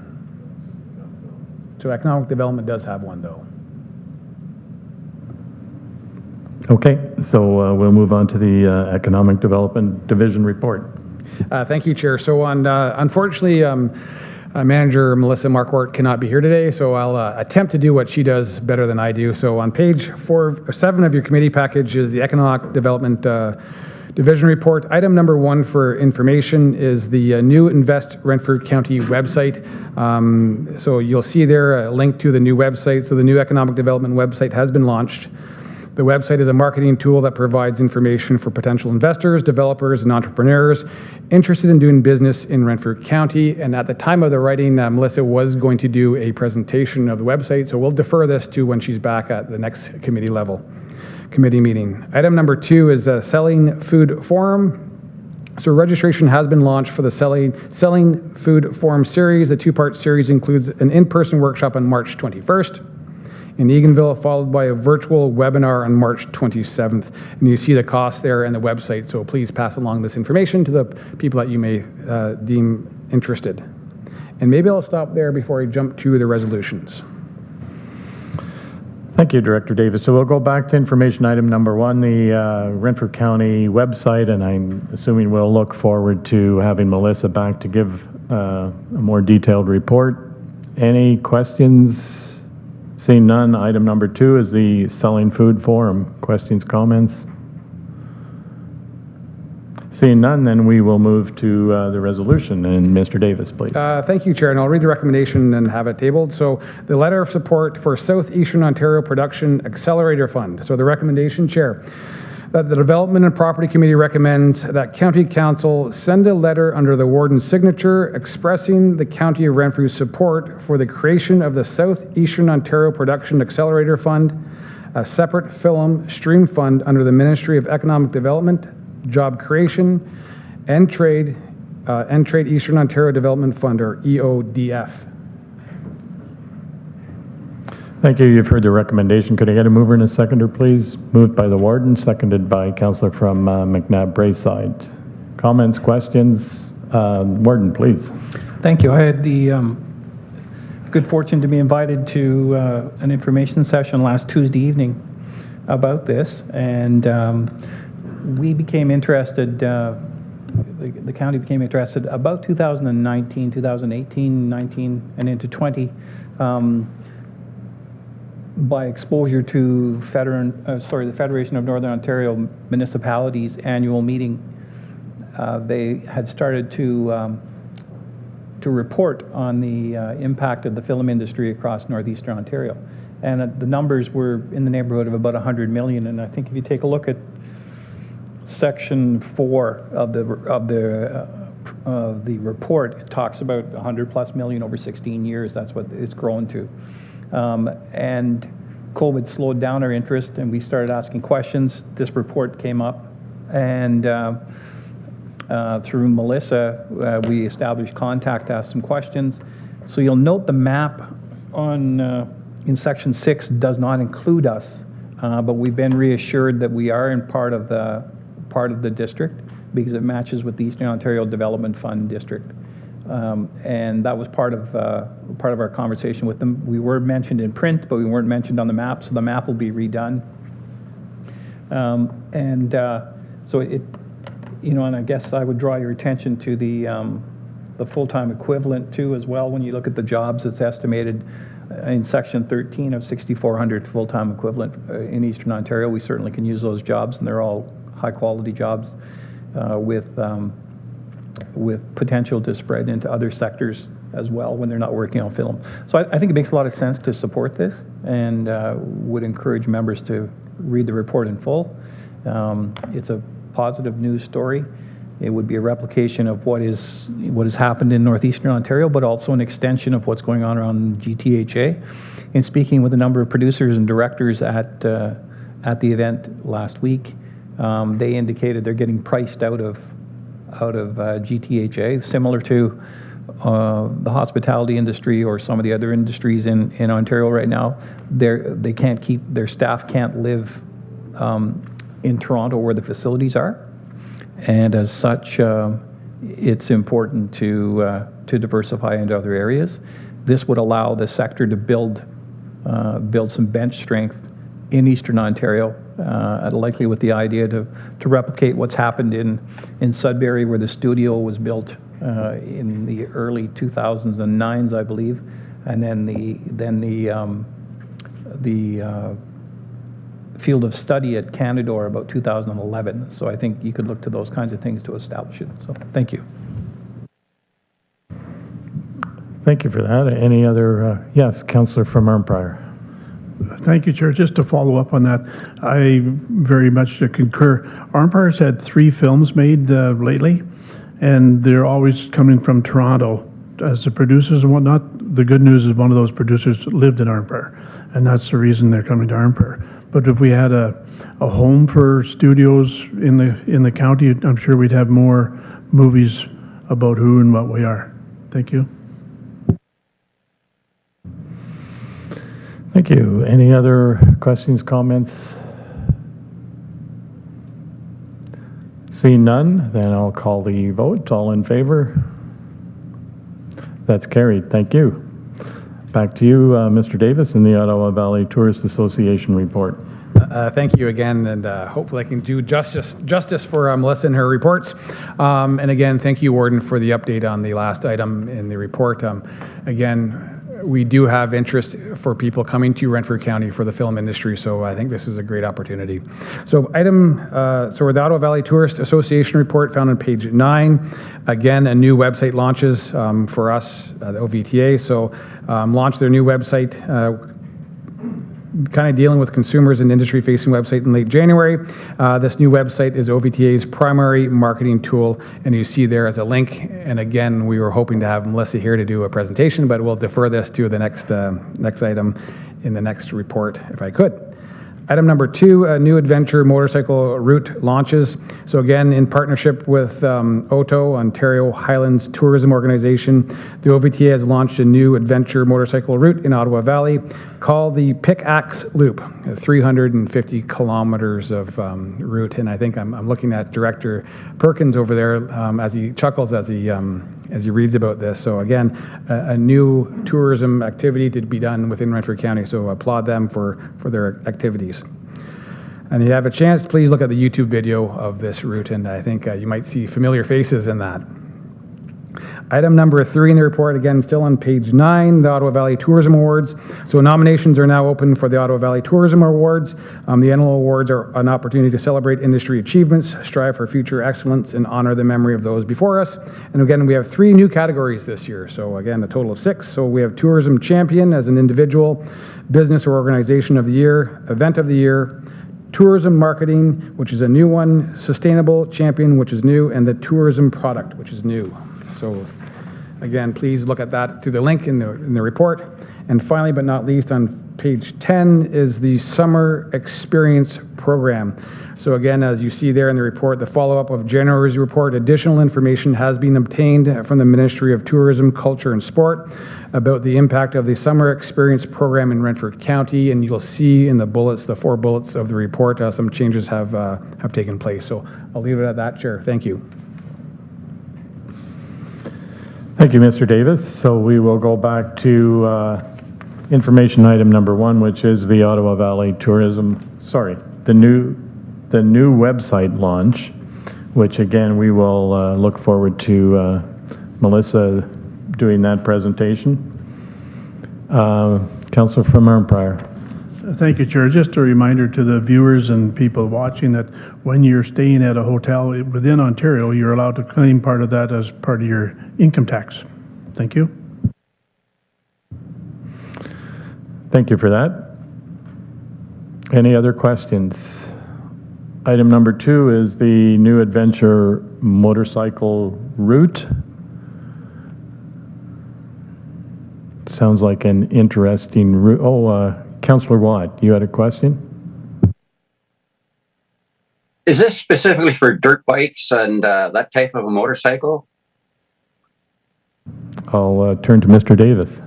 Speaker 3: So economic development does have one, though.
Speaker 1: Okay, so we'll move on to the Economic Development Division report.
Speaker 3: Thank you, Chair. So unfortunately, Manager Melissa Marquardt cannot be here today, so I'll attempt to do what she does better than I do. So on page 7 of your committee package is the Economic Development Division report. Item number 1 for information is the new Invest Renfrew County website. So you'll see there a link to the new website. So the new Economic Development website has been launched. The website is a marketing tool that provides information for potential investors, developers, and entrepreneurs interested in doing business in Renfrew County. And at the time of the writing, Melissa was going to do a presentation of the website, so we'll defer this to when she's back at the next committee meeting. Item number 2 is a Selling Food Forum. So registration has been launched for the Selling Food Forum series. The 2-part series includes an in-person workshop on March 21st. In Eganville, followed by a virtual webinar on March 27th. And you see the cost there and the website, so please pass along this information to the people that you may deem interested. And maybe I'll stop there before I jump to the resolutions.
Speaker 1: Thank you, Director Davis. So we'll go back to information item number 1, the Renfrew County website, and I'm assuming we'll look forward to having Melissa back to give a more detailed report. Any questions? Seeing none, item number 2 is the Selling Food Forum. Questions, comments? Seeing none, then we will move to the resolution. And Mr. Davis, please.
Speaker 3: Thank you, Chair, and I'll read the recommendation and have it tabled. So the letter of support for Southeastern Ontario Production Accelerator Fund. So the recommendation, Chair, that the Development and Property Committee recommends that County Council send a letter under the Warden's signature expressing the County of Renfrew's support for the creation of the Southeastern Ontario Production Accelerator Fund, a separate film stream fund under the Ministry of Economic Development, Job Creation, and Trade Eastern Ontario Development Fund, or EODF.
Speaker 1: Thank you. You've heard the recommendation. Could I get a mover and a seconder, please? Moved by the Warden, seconded by Councillor from McNabb-Braeside. Comments, questions? Warden, please.
Speaker 11: Thank you. I had the good fortune to be invited to an information session last Tuesday evening about this, and we became interested, the county became interested about 2019, 2018, 19, and into 20. By exposure to the Federation of Northern Ontario Municipalities annual meeting, they had started to report on the impact of the film industry across northeastern Ontario, and the numbers were in the neighborhood of about 100 million. And I think if you take a look at Section 4 of the the report, it talks about 100+ million over 16 years. That's what it's grown to. And COVID slowed down our interest, and we started asking questions. This report came up, and through Melissa, we established contact to ask some questions. So you'll note the map on in section 6 does not include us, but we've been reassured that we are in part of the district because it matches with the Eastern Ontario Development Fund district. And that was part of our conversation with them. We were mentioned in print, but we weren't mentioned on the map, so the map will be redone. So it, and I guess I would draw your attention to the full-time equivalent too as well. When you look at the jobs, it's estimated in section 13 of 6,400 full-time equivalent in Eastern Ontario. We certainly can use those jobs, and they're all high-quality jobs with potential to spread into other sectors as well when they're not working on film. So I think it makes a lot of sense to support this, and would encourage members to read the report in full. It's a positive news story. It would be a replication of what has happened in northeastern Ontario, but also an extension of what's going on around GTHA. In speaking with a number of producers and directors at the event last week, they indicated they're getting priced out of GTHA, similar to the hospitality industry or some of the other industries in Ontario right now. They can't keep, their staff can't live in Toronto where the facilities are, and as such, it's important to diversify into other areas. This would allow the sector to build some bench strength in Eastern Ontario, likely with the idea to replicate what's happened in Sudbury, where the studio was built in the early 2009s, I believe, and then the field of study at Canadore about 2011. So I think you could look to those kinds of things to establish it. So thank you.
Speaker 1: Thank you for that. Any other, yes, Councillor from Arnprior.
Speaker 6: Thank you, Chair. Just to follow up on that, I very much concur. Arnprior's had 3 films made lately, and they're always coming from Toronto as the producers and whatnot. The good news is one of those producers lived in Arnprior, and that's the reason they're coming to Arnprior. But if we had a home for studios in the county, I'm sure we'd have more movies about who and what we are. Thank you.
Speaker 1: Thank you. Any other questions, comments? Seeing none, then I'll call the vote. All in favor? That's carried. Thank you. Back to you, Mr. Davis, in the Ottawa Valley Tourist Association report.
Speaker 3: Thank you again, and hopefully I can do justice for Melissa and her reports. And again, thank you, Warden, for the update on the last item in the report. Again, we do have interest for people coming to Renfrew County for the film industry, so I think this is a great opportunity. So so the Ottawa Valley Tourist Association report found on page 9. Again, a new website launches for us, the OVTA. So launched their new website, kind of dealing with consumers and industry-facing website in late January. This new website is OVTA's primary marketing tool, and you see there as a link. And again, we were hoping to have Melissa here to do a presentation, but we'll defer this to the next item in the next report, if I could. Item number 2, a new adventure motorcycle route launches. So again, in partnership with OTO, Ontario Highlands Tourism Organization, the OVTA has launched a new adventure motorcycle route in Ottawa Valley called the Pickaxe Loop, 350 kilometers of route. And I think I'm looking at Director Perkins over there as he chuckles as he reads about this. So again, a new tourism activity to be done within Renfrew County. So applaud them for their activities. And if you have a chance, please look at the YouTube video of this route, and I think you might see familiar faces in that. Item number 3 in the report, again, still on page 9, the Ottawa Valley Tourism Awards. So nominations are now open for the Ottawa Valley Tourism Awards. The annual awards are an opportunity to celebrate industry achievements, strive for future excellence, and honor the memory of those before us. And again, we have 3 new categories this year. So again, a total of 6. So we have Tourism Champion as an individual, Business or Organization of the Year, Event of the Year, Tourism Marketing, which is a new one, Sustainable Champion, which is new, and the Tourism Product, which is new. So again, please look at that through the link in the report. And finally, but not least, on page 10 is the Summer Experience Program. So again, as you see there in the report, the follow-up of January's report, additional information has been obtained from the Ministry of Tourism, Culture and Sport about the impact of the Summer Experience Program in Renfrew County, and you'll see in the bullets, the 4 bullets of the report, some changes have taken place. So I'll leave it at that, Chair. Thank you.
Speaker 1: Thank you, Mr. Davis. So we will go back to information item number 1, which is the Ottawa Valley Tourism, the new website launch, which again, we will look forward to Melissa doing that presentation. Councillor from Arnprior.
Speaker 6: Thank you, Chair. Just a reminder to the viewers and people watching that when you're staying at a hotel within Ontario, you're allowed to claim part of that as part of your income tax. Thank you.
Speaker 1: Thank you for that. Any other questions? Item number 2 is the new adventure motorcycle route. Sounds like an interesting route. Oh, Councillor Watt, you had a question?
Speaker 12: Is this specifically for dirt bikes and that type of a motorcycle?
Speaker 1: I'll turn to Mr. Davis.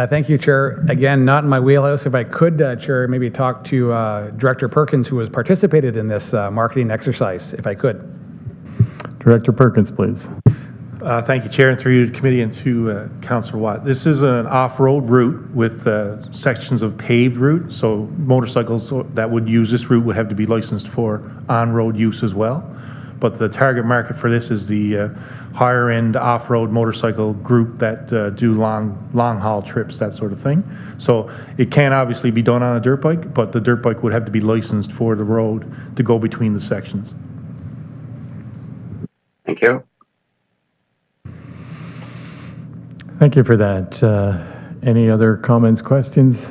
Speaker 3: Thank you, Chair. Again, not in my wheelhouse. If I could, Chair, maybe talk to Director Perkins, who has participated in this marketing exercise, if I could.
Speaker 1: Director Perkins, please.
Speaker 13: Thank you, Chair, and through you to committee and to Councillor Watt. This is an off-road route with sections of paved route, so motorcycles that would use this route would have to be licensed for on-road use as well. But the target market for this is the higher-end off-road motorcycle group that do long-haul trips, that sort of thing. So it can obviously be done on a dirt bike, but the dirt bike would have to be licensed for the road to go between the sections.
Speaker 12: Thank you.
Speaker 1: Thank you for that. Any other comments, questions?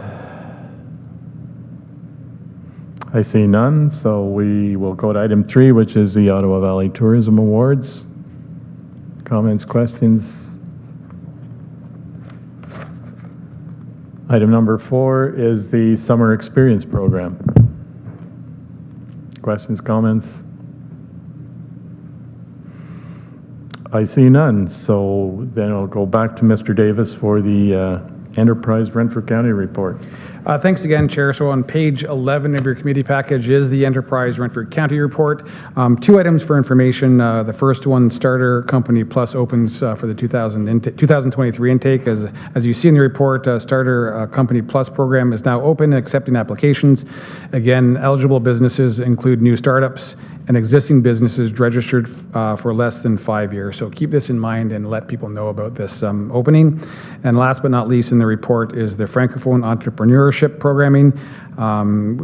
Speaker 1: I see none, so we will go to item 3, which is the Ottawa Valley Tourism Awards. Comments, questions? Item number 4 is the Summer Experience Program. Questions, comments? I see none, so then I'll go back to Mr. Davis for the Enterprise Renfrew County report.
Speaker 3: Thanks again, Chair. So on page 11 of your committee package is the Enterprise Renfrew County report. 2 items for information. The first one, Starter Company Plus opens for the 2023 intake. As you see in the report, Starter Company Plus program is now open and accepting applications. Again, eligible businesses include new startups and existing businesses registered for less than 5 years. So keep this in mind and let people know about this opening. And last but not least in the report is the Francophone Entrepreneurship Programming.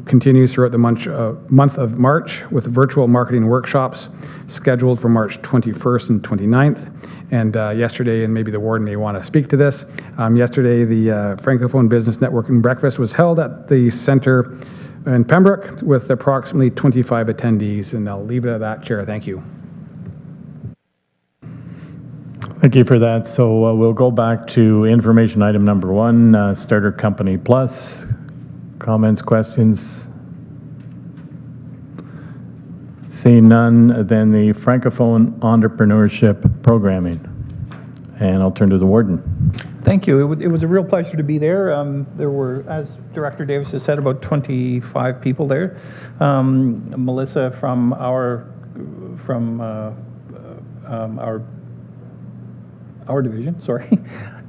Speaker 3: Continues throughout the month of March with virtual marketing workshops scheduled for March 21st and 29th. And yesterday, and maybe the warden may want to speak to this, yesterday the Francophone Business Networking Breakfast was held at the Centre in Pembroke with approximately 25 attendees, and I'll leave it at that, Chair. Thank you.
Speaker 1: Thank you for that. So we'll go back to information item number 1, Starter Company Plus. Comments, questions? Seeing none, then the Francophone Entrepreneurship Programming. And I'll turn to the warden.
Speaker 11: Thank you. It was a real pleasure to be there. There were, as Director Davis has said, about 25 people there. Melissa from our division, sorry,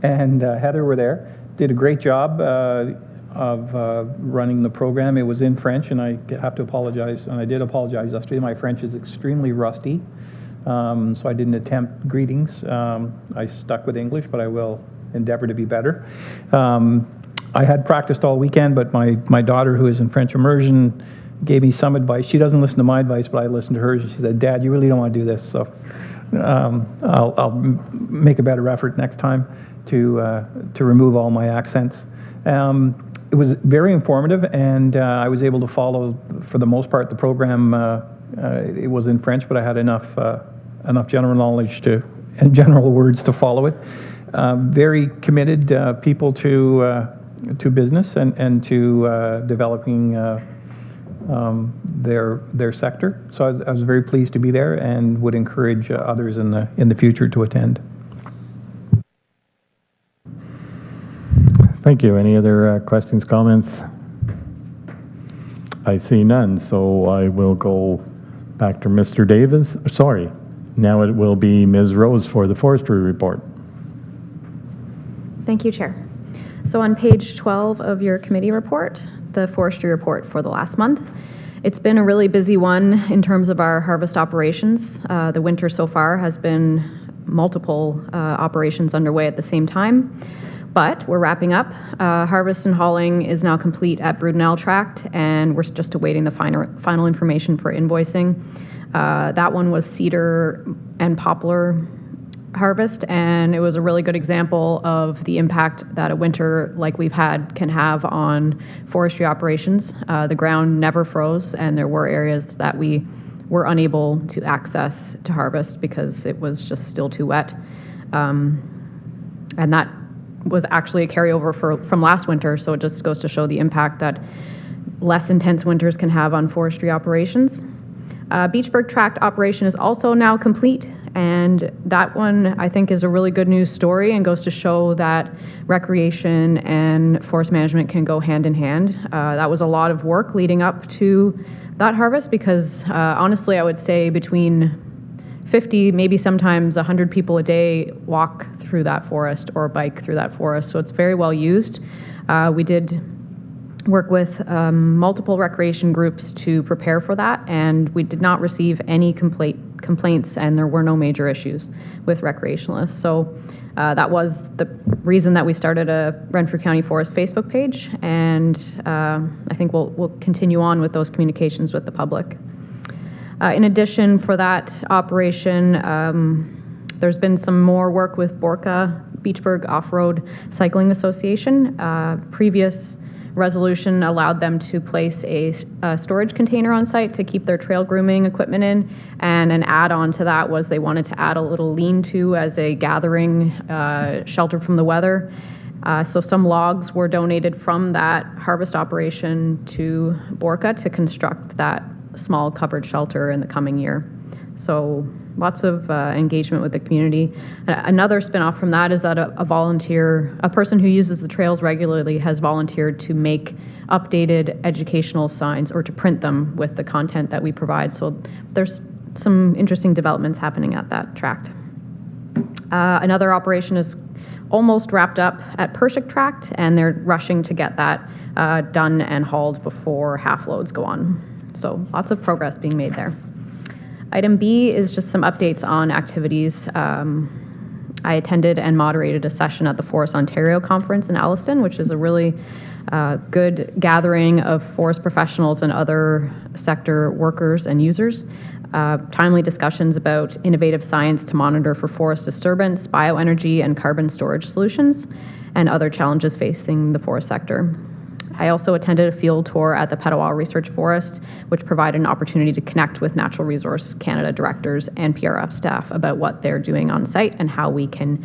Speaker 11: and Heather were there. Did a great job of running the program. It was in French, and I have to apologize, and I did apologize yesterday. My French is extremely rusty, so I didn't attempt greetings. I stuck with English, but I will endeavor to be better. I had practiced all weekend, but my daughter, who is in French immersion, gave me some advice. She doesn't listen to my advice, but I listened to hers. She said, "Dad, you really don't want to do this." So I'll make a better effort next time to remove all my accents. It was very informative, and I was able to follow, for the most part, the program. It was in French, but I had enough general knowledge to and general words to follow it. Very committed people to business and to developing their sector. So I was very pleased to be there and would encourage others in the future to attend.
Speaker 1: Thank you. Any other questions, comments? I see none, so I will go back to Mr. Davis. Sorry, now it will be Ms. Rose for the forestry report.
Speaker 14: Thank you, Chair. So on page 12 of your committee report, the forestry report for the last month, it's been a really busy one in terms of our harvest operations. The winter so far has been multiple operations underway at the same time. But we're wrapping up. Harvest and hauling is now complete at Brudenell Tract, and we're just awaiting the final information for invoicing. That one was cedar and poplar harvest, and it was a really good example of the impact that a winter like we've had can have on forestry operations. The ground never froze, and there were areas that we were unable to access to harvest because it was just still too wet. And that was actually a carryover from last winter, so it just goes to show the impact that less intense winters can have on forestry operations. Beachburg Tract operation is also now complete, and that one I think is a really good news story and goes to show that recreation and forest management can go hand in hand. That was a lot of work leading up to that harvest because honestly I would say between 50, maybe sometimes 100 people a day walk through that forest or bike through that forest, so it's very well used. We did work with multiple recreation groups to prepare for that, and we did not receive any complaints, and there were no major issues with recreationalists. So that was the reason that we started a Renfrew County Forest Facebook page, and I think we'll continue on with those communications with the public. In addition, for that operation, there's been some more work with Borca Beachburg Off-Road Cycling Association. Previous resolution allowed them to place a storage container on site to keep their trail grooming equipment in, and an add-on to that was they wanted to add a little lean-to as a gathering shelter from the weather. So some logs were donated from that harvest operation to Borca to construct that small covered shelter in the coming year. So lots of engagement with the community. Another spin-off from that is that a person who uses the trails regularly has volunteered to make updated educational signs or to print them with the content that we provide. So there's some interesting developments happening at that tract. Another operation is almost wrapped up at Pershik Tract, and they're rushing to get that done and hauled before half loads go on. So lots of progress being made there. Item B is just some updates on activities. I attended and moderated a session at the Forest Ontario Conference in Alliston, which is a really good gathering of forest professionals and other sector workers and users. Timely discussions about innovative science to monitor for forest disturbance, bioenergy, and carbon storage solutions, and other challenges facing the forest sector. I also attended a field tour at the Petawawa Research Forest, which provided an opportunity to connect with Natural Resource Canada directors and PRF staff about what they're doing on site and how we can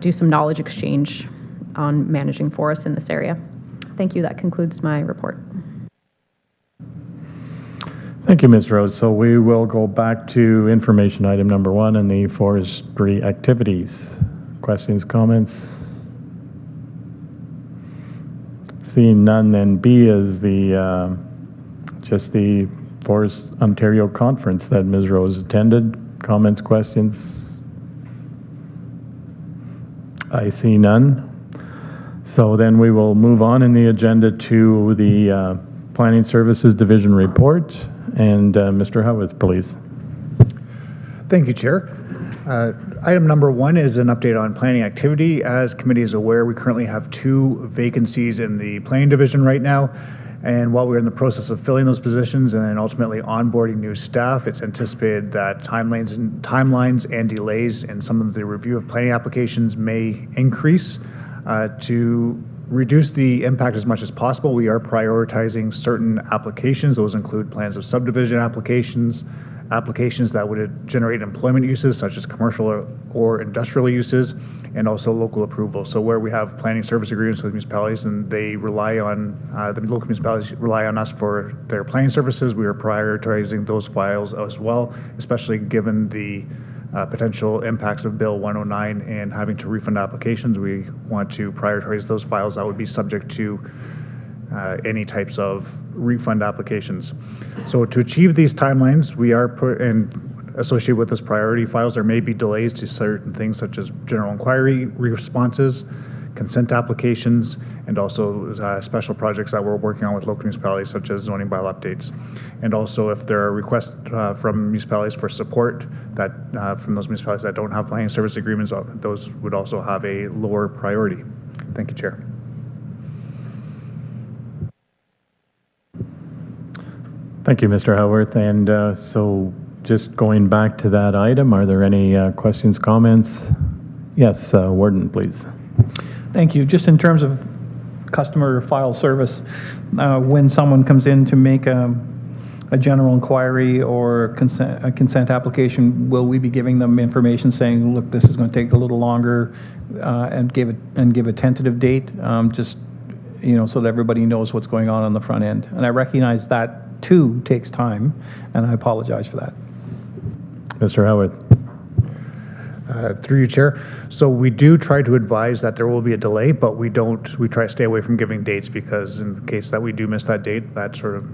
Speaker 14: do some knowledge exchange on managing forests in this area. Thank you. That concludes my report.
Speaker 1: Thank you, Ms. Rose. So we will go back to information item number 1 and the forestry activities. Questions, comments? Seeing none, then B is just the Forest Ontario Conference that Ms. Rose attended. Comments, questions? I see none. So then we will move on in the agenda to the Planning Services Division report. And Mr. Howarth, please.
Speaker 15: Thank you, Chair. Item number 1 is an update on planning activity. As committee is aware, we currently have 2 vacancies in the planning division right now. And while we're in the process of filling those positions and then ultimately onboarding new staff, it's anticipated that timelines and delays in some of the review of planning applications may increase. To reduce the impact as much as possible, we are prioritizing certain applications. Those include plans of subdivision applications, applications that would generate employment uses such as commercial or industrial uses, and also local approval. So where we have planning service agreements with municipalities and they rely on, the local municipalities rely on us for their planning services, we are prioritizing those files as well, especially given the potential impacts of Bill 109 and having to refund applications. We want to prioritize those files that would be subject to any types of refund applications. So to achieve these timelines, we are associated with this priority files, there may be delays to certain things such as general inquiry responses, consent applications, and also special projects that we're working on with local municipalities such as zoning bylaw updates. And also if there are requests from municipalities for support that from those municipalities that don't have planning service agreements, those would also have a lower priority. Thank you, Chair.
Speaker 1: Thank you, Mr. Howarth. And so just going back to that item, are there any questions, comments? Yes, Warden, please.
Speaker 11: Thank you. Just in terms of customer file service, when someone comes in to make a general inquiry or a consent application, will we be giving them information saying, look, this is going to take a little longer, and give a tentative date, just so that everybody knows what's going on the front end? And I recognize that too takes time, and I apologize for that.
Speaker 1: Mr. Howarth.
Speaker 15: Through you, Chair. So we do try to advise that there will be a delay, but we try to stay away from giving dates, because in the case that we do miss that date, that sort of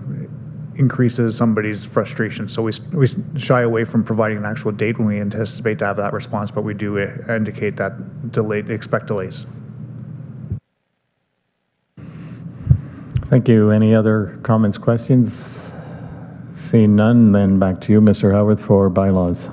Speaker 15: increases somebody's frustration. So we shy away from providing an actual date when we anticipate to have that response, but we do indicate that expect delays.
Speaker 1: Thank you. Any other comments, questions? Seeing none, then back to you, Mr. Howarth, for bylaws.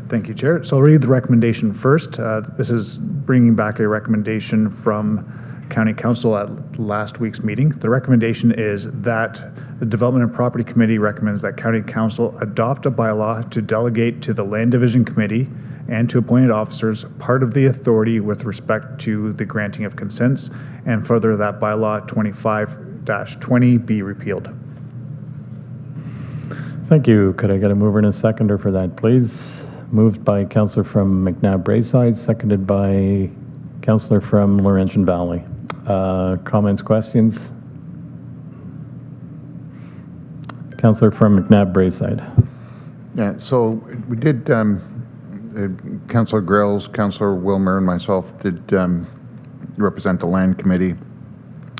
Speaker 15: Thank you, Chair. So I'll read the recommendation first. This is bringing back a recommendation from County Council at last week's meeting. The recommendation is that the Development and Property Committee recommends that County Council adopt a bylaw to delegate to the Land Division Committee and to appointed officers part of the authority with respect to the granting of consents, and further that bylaw 25-20 be repealed.
Speaker 1: Thank you. Could I get a mover and a seconder for that, please? Moved by Councillor from McNabb-Braeside, seconded by Councillor from Laurentian Valley. Comments, questions? Councillor from McNabb-Braeside.
Speaker 10: Yeah, so we did, Councillor Grills, Councillor Wilmer, and myself did represent the Land Committee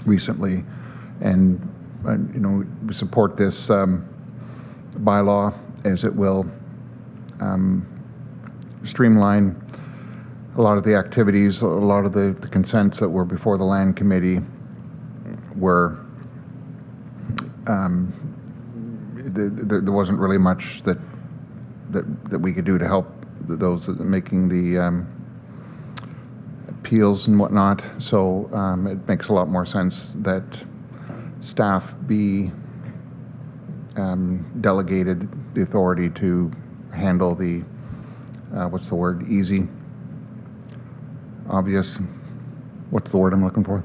Speaker 10: recently, and we support this bylaw as it will streamline a lot of the activities. A lot of the consents that were before the Land Committee were there wasn't really much that we could do to help those making the appeals and whatnot. So it makes a lot more sense that staff be delegated the authority to handle the what's the word? Easy, obvious. What's the word I'm looking for?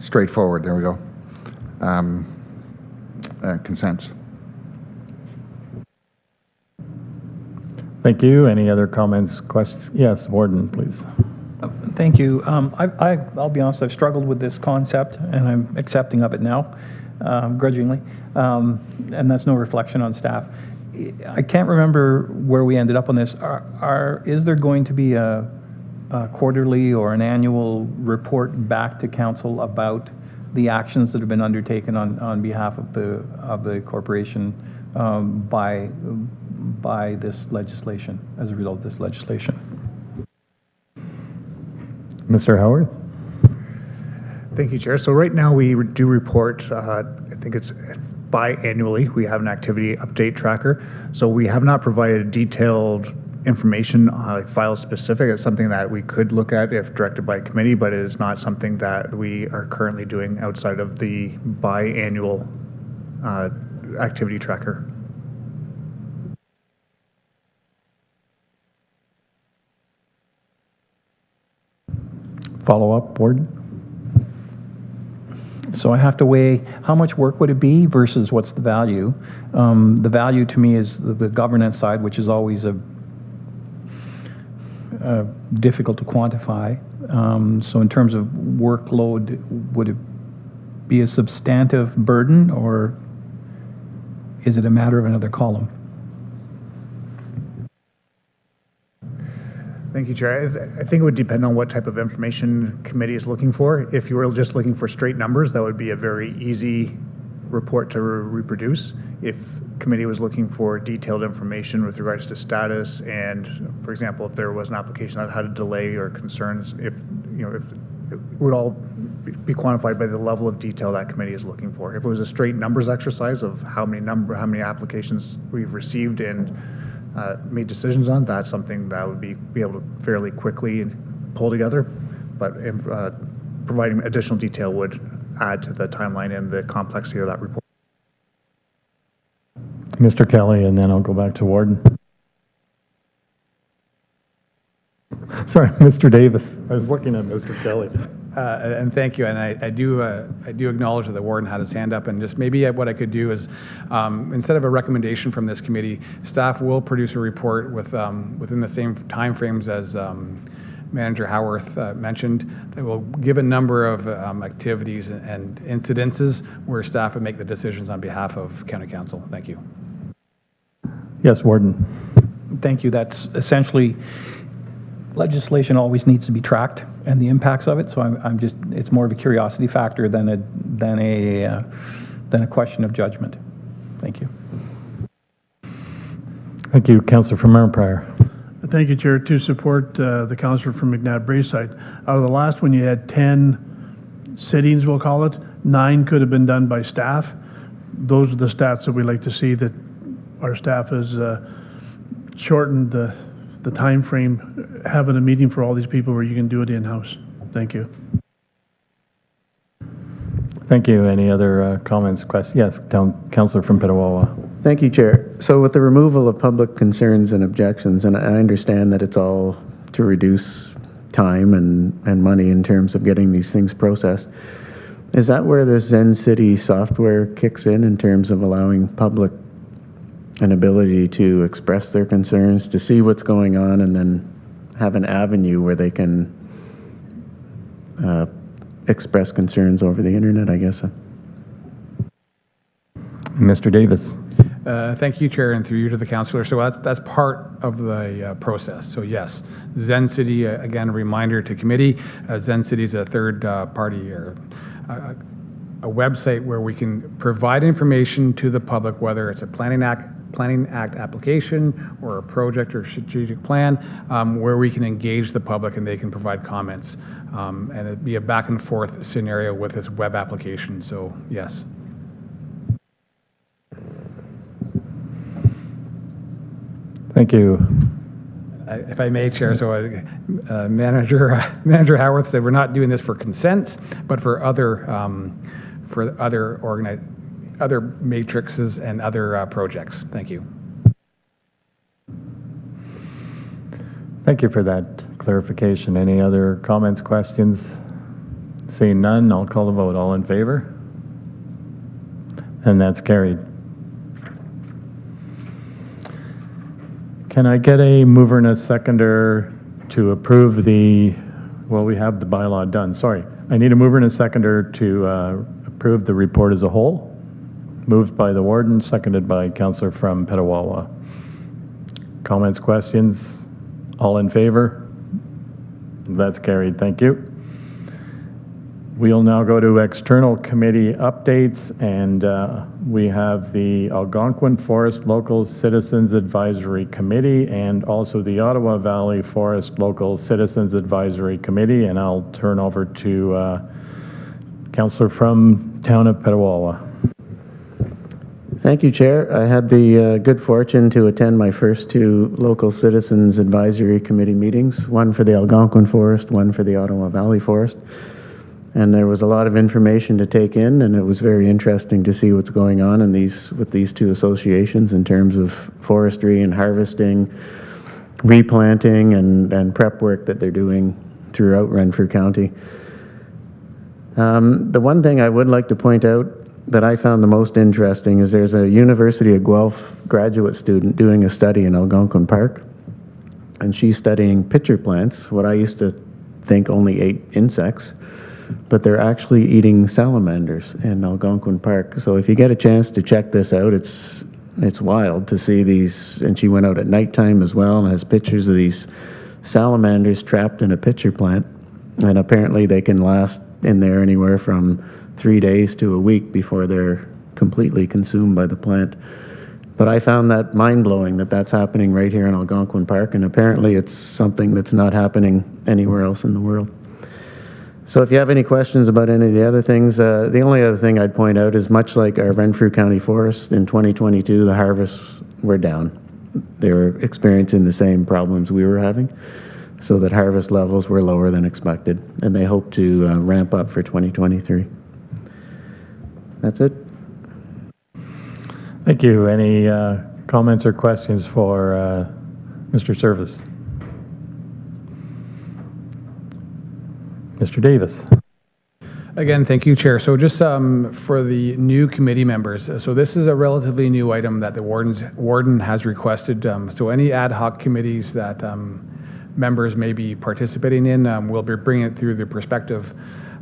Speaker 10: Straightforward. There we go. Consents.
Speaker 1: Thank you. Any other comments, questions? Yes, Warden, please.
Speaker 11: Thank you. I'll be honest, I've struggled with this concept, and I'm accepting of it now, grudgingly, and that's no reflection on staff. I can't remember where we ended up on this. Is there going to be a quarterly or an annual report back to council about the actions that have been undertaken on behalf of the corporation by this legislation, as a result of this legislation?
Speaker 1: Mr. Howard?
Speaker 15: Thank you, Chair. So right now we do report, I think it's biannually, we have an activity update tracker. So we have not provided detailed information, file specific. It's something that we could look at if directed by committee, but it is not something that we are currently doing outside of the biannual activity tracker.
Speaker 1: Follow up, Warden?
Speaker 11: So I have to weigh how much work would it be versus what's the value. The value to me is the governance side, which is always difficult to quantify. So in terms of workload, would it be a substantive burden, or is it a matter of another column?
Speaker 15: Thank you, Chair. I think it would depend on what type of information committee is looking for. If you were just looking for straight numbers, that would be a very easy report to reproduce. If committee was looking for detailed information with regards to status and, for example, if there was an application that had a delay or concerns, if it would all be quantified by the level of detail that committee is looking for. If it was a straight numbers exercise of how many applications we've received and made decisions on, that's something that would be able to fairly quickly pull together. But providing additional detail would add to the timeline and the complexity of that report.
Speaker 1: Mr. Kelly, and then I'll go back to Warden. Sorry, Mr. Davis. I was looking at Mr. Kelly.
Speaker 3: And thank you. And I do acknowledge that the warden had his hand up. And just maybe what I could do is, instead of a recommendation from this committee, staff will produce a report with within the same timeframes as Manager Howarth mentioned, that will give a number of activities and incidences where staff would make the decisions on behalf of County Council. Thank you.
Speaker 1: Yes, Warden.
Speaker 11: Thank you. That's essentially, legislation always needs to be tracked and the impacts of it. So I'm just, it's more of a curiosity factor than a question of judgment. Thank you.
Speaker 1: Thank you, Councillor from Mount Prior.
Speaker 6: Thank you, Chair. To support the councillor from McNabb-Braeside, out of the last one, you had 10 sittings, we'll call it. 9 could have been done by staff. Those are the stats that we like to see, that our staff has shortened the time frame, having a meeting for all these people where you can do it in-house. Thank you.
Speaker 1: Thank you. Any other comments, questions? Yes, Councillor from Petawawa.
Speaker 8: Thank you, Chair. So with the removal of public concerns and objections, and I understand that it's all to reduce time and money in terms of getting these things processed, is that where the Zen City software kicks in terms of allowing public an ability to express their concerns, to see what's going on, and then have an avenue where they can express concerns over the internet, I guess?
Speaker 1: Mr. Davis.
Speaker 3: Thank you, Chair, and through you to the councillor. So that's part of the process. So yes, Zen City, again, a reminder to committee, Zen City is a third party or a website where we can provide information to the public, whether it's a Planning Act application or a project or strategic plan, where we can engage the public and they can provide comments. And it'd be a back and forth scenario with this web application. So yes.
Speaker 1: Thank you.
Speaker 3: If I may, Chair, so Manager Howarth said we're not doing this for consents, but for other matrices and other projects. Thank you.
Speaker 1: Thank you for that clarification. Any other comments, questions? Seeing none, I'll call the vote. All in favor? And that's carried. Can I get a mover and a seconder to approve we have the bylaw done. Sorry. I need a mover and a seconder to approve the report as a whole. Moved by the warden, seconded by Councillor from Petawawa. Comments, questions? All in favor? That's carried. Thank you. We'll now go to external committee updates, and we have the Algonquin Forest Local Citizens Advisory Committee and also the Ottawa Valley Forest Local Citizens Advisory Committee, and I'll turn over to Councillor from Town of Petawawa.
Speaker 8: Thank you, Chair. I had the good fortune to attend my first 2 Local Citizens Advisory Committee meetings, one for the Algonquin Forest, one for the Ottawa Valley Forest. And there was a lot of information to take in, and it was very interesting to see what's going on with these 2 associations in terms of forestry and harvesting, replanting, and prep work that they're doing throughout Renfrew County. The one thing I would like to point out that I found the most interesting is there's a University of Guelph graduate student doing a study in Algonquin Park, and she's studying pitcher plants, what I used to think only ate insects, but they're actually eating salamanders in Algonquin Park. So if you get a chance to check this out, it's wild to see these, and she went out at nighttime as well and has pictures of these salamanders trapped in a pitcher plant, and apparently they can last in there anywhere from 3 days to a week before they're completely consumed by the plant. But I found that mind-blowing that that's happening right here in Algonquin Park, and apparently it's something that's not happening anywhere else in the world. So if you have any questions about any of the other things, the only other thing I'd point out is much like our Renfrew County Forest in 2022, the harvests were down. They were experiencing the same problems we were having, so that harvest levels were lower than expected, and they hope to ramp up for 2023. That's it.
Speaker 1: Thank you. Any comments or questions for Mr. Service? Mr. Davis.
Speaker 3: Again, thank you, Chair. So just for the new committee members, so this is a relatively new item that the warden has requested. So any ad hoc committees that members may be participating in, we'll be bringing it through the perspective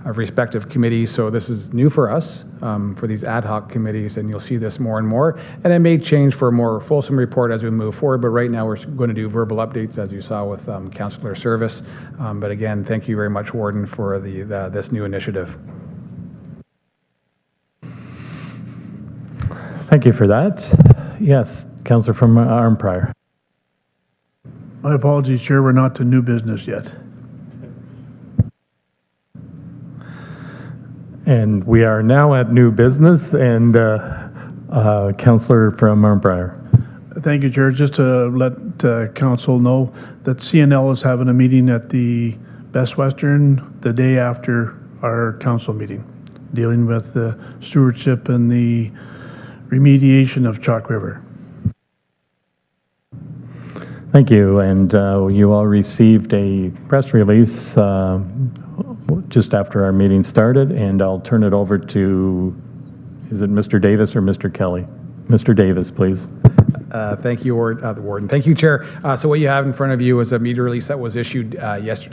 Speaker 3: of respective committees. So this is new for us, for these ad hoc committees, and you'll see this more and more. And it may change for a more fulsome report as we move forward, but right now we're going to do verbal updates, as you saw with Councillor Service. But again, thank you very much, Warden, for this new initiative.
Speaker 1: Thank you for that. Yes, Councillor from Arnprior.
Speaker 6: My apologies, Chair, we're not to new business yet.
Speaker 1: And we are now at new business, and Councillor from Arnprior.
Speaker 6: Thank you, Chair. Just to let Council know that CNL is having a meeting at the Best Western the day after our Council meeting, dealing with the stewardship and the remediation of Chalk River.
Speaker 1: Thank you, and you all received a press release just after our meeting started, and I'll turn it over to, is it Mr. Davis or Mr. Kelly? Mr. Davis, please.
Speaker 3: Thank you, the Warden. Thank you, Chair. So what you have in front of you is a media release that was issued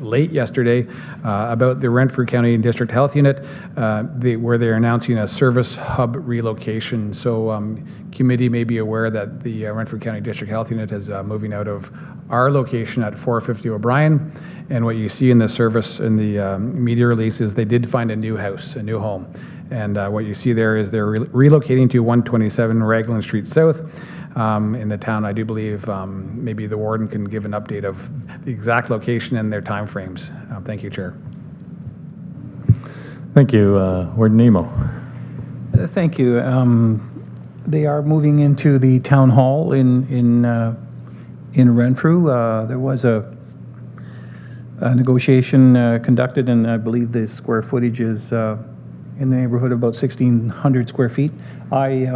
Speaker 3: late yesterday about the Renfrew County District Health Unit, where they're announcing a service hub relocation. So committee may be aware that the Renfrew County District Health Unit is moving out of our location at 450 O'Brien. And what you see in the service, in the media release, is they did find a new house, a new home. And what you see there is they're relocating to 127 Raglan Street South in the town. I do believe maybe the Warden can give an update of the exact location and their timeframes. Thank you, Chair.
Speaker 1: Thank you. Warden Nemo.
Speaker 11: Thank you. They are moving into the town hall in Renfrew. There was a negotiation conducted, and I believe the square footage is in the neighborhood of about 1,600 square feet. I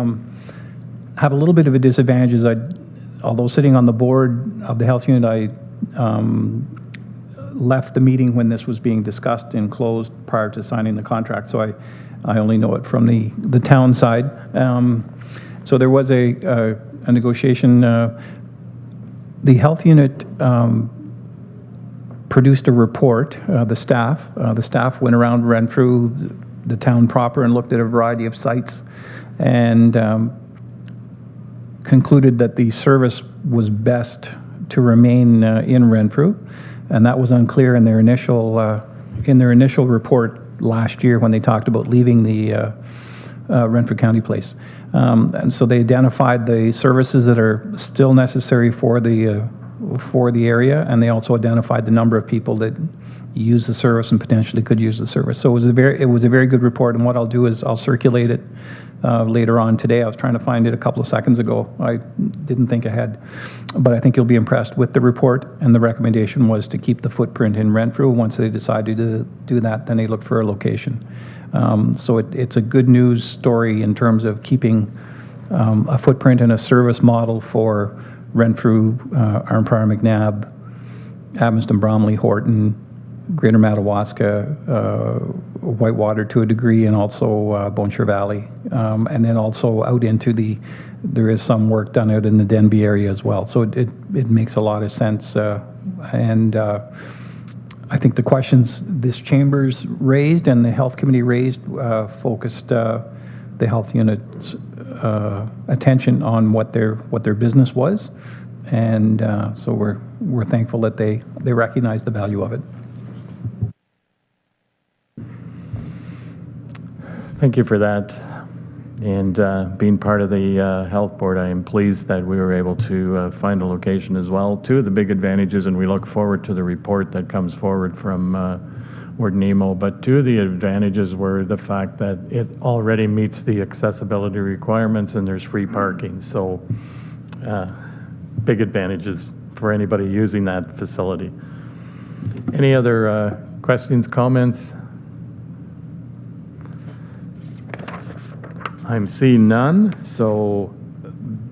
Speaker 11: have a little bit of a disadvantage as although sitting on the board of the health unit, I left the meeting when this was being discussed and closed prior to signing the contract, so I only know it from the town side. So there was a negotiation. The health unit produced a report, the staff went around Renfrew, the town proper, and looked at a variety of sites and concluded that the service was best to remain in Renfrew, and that was unclear in their initial report last year when they talked about leaving the Renfrew County place. And so they identified the services that are still necessary for the area, and they also identified the number of people that use the service and potentially could use the service. So it was a very good report, and what I'll do is I'll circulate it later on today. I was trying to find it a couple of seconds ago. I didn't think ahead, but I think you'll be impressed with the report, and the recommendation was to keep the footprint in Renfrew. Once they decided to do that, then they looked for a location. So it's a good news story in terms of keeping a footprint and a service model for Renfrew, Arnprior, McNabb, Abbotston, Bromley, Horton, Greater Madawaska, Whitewater to a degree, and also Bon Cheer Valley. And then also out into there is some work done out in the Denby area as well. So it makes a lot of sense. And I think the questions this chamber's raised and the health committee raised focused the health unit's attention on what their business was. And so we're thankful that they recognize the value of it.
Speaker 1: Thank you for that. And being part of the health board, I am pleased that we were able to find a location as well. Two of the big advantages, and we look forward to the report that comes forward from Warden Emo, but two of the advantages were the fact that it already meets the accessibility requirements and there's free parking. So big advantages for anybody using that facility. Any other questions, comments? I'm seeing none, so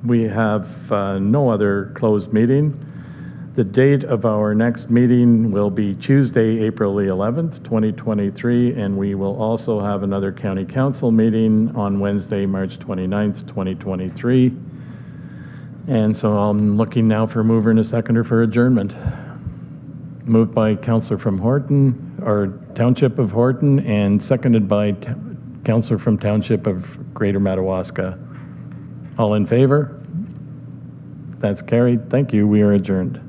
Speaker 1: we have no other closed meeting. The date of our next meeting will be Tuesday, April the 11th, 2023, and we will also have another county council meeting on Wednesday, March 29th, 2023. And so I'm looking now for a mover and a seconder for adjournment. Moved by Councillor from Horton, or Township of Horton, and seconded by Councillor from Township of Greater Madawaska. All in favor? That's carried. Thank you. We are adjourned.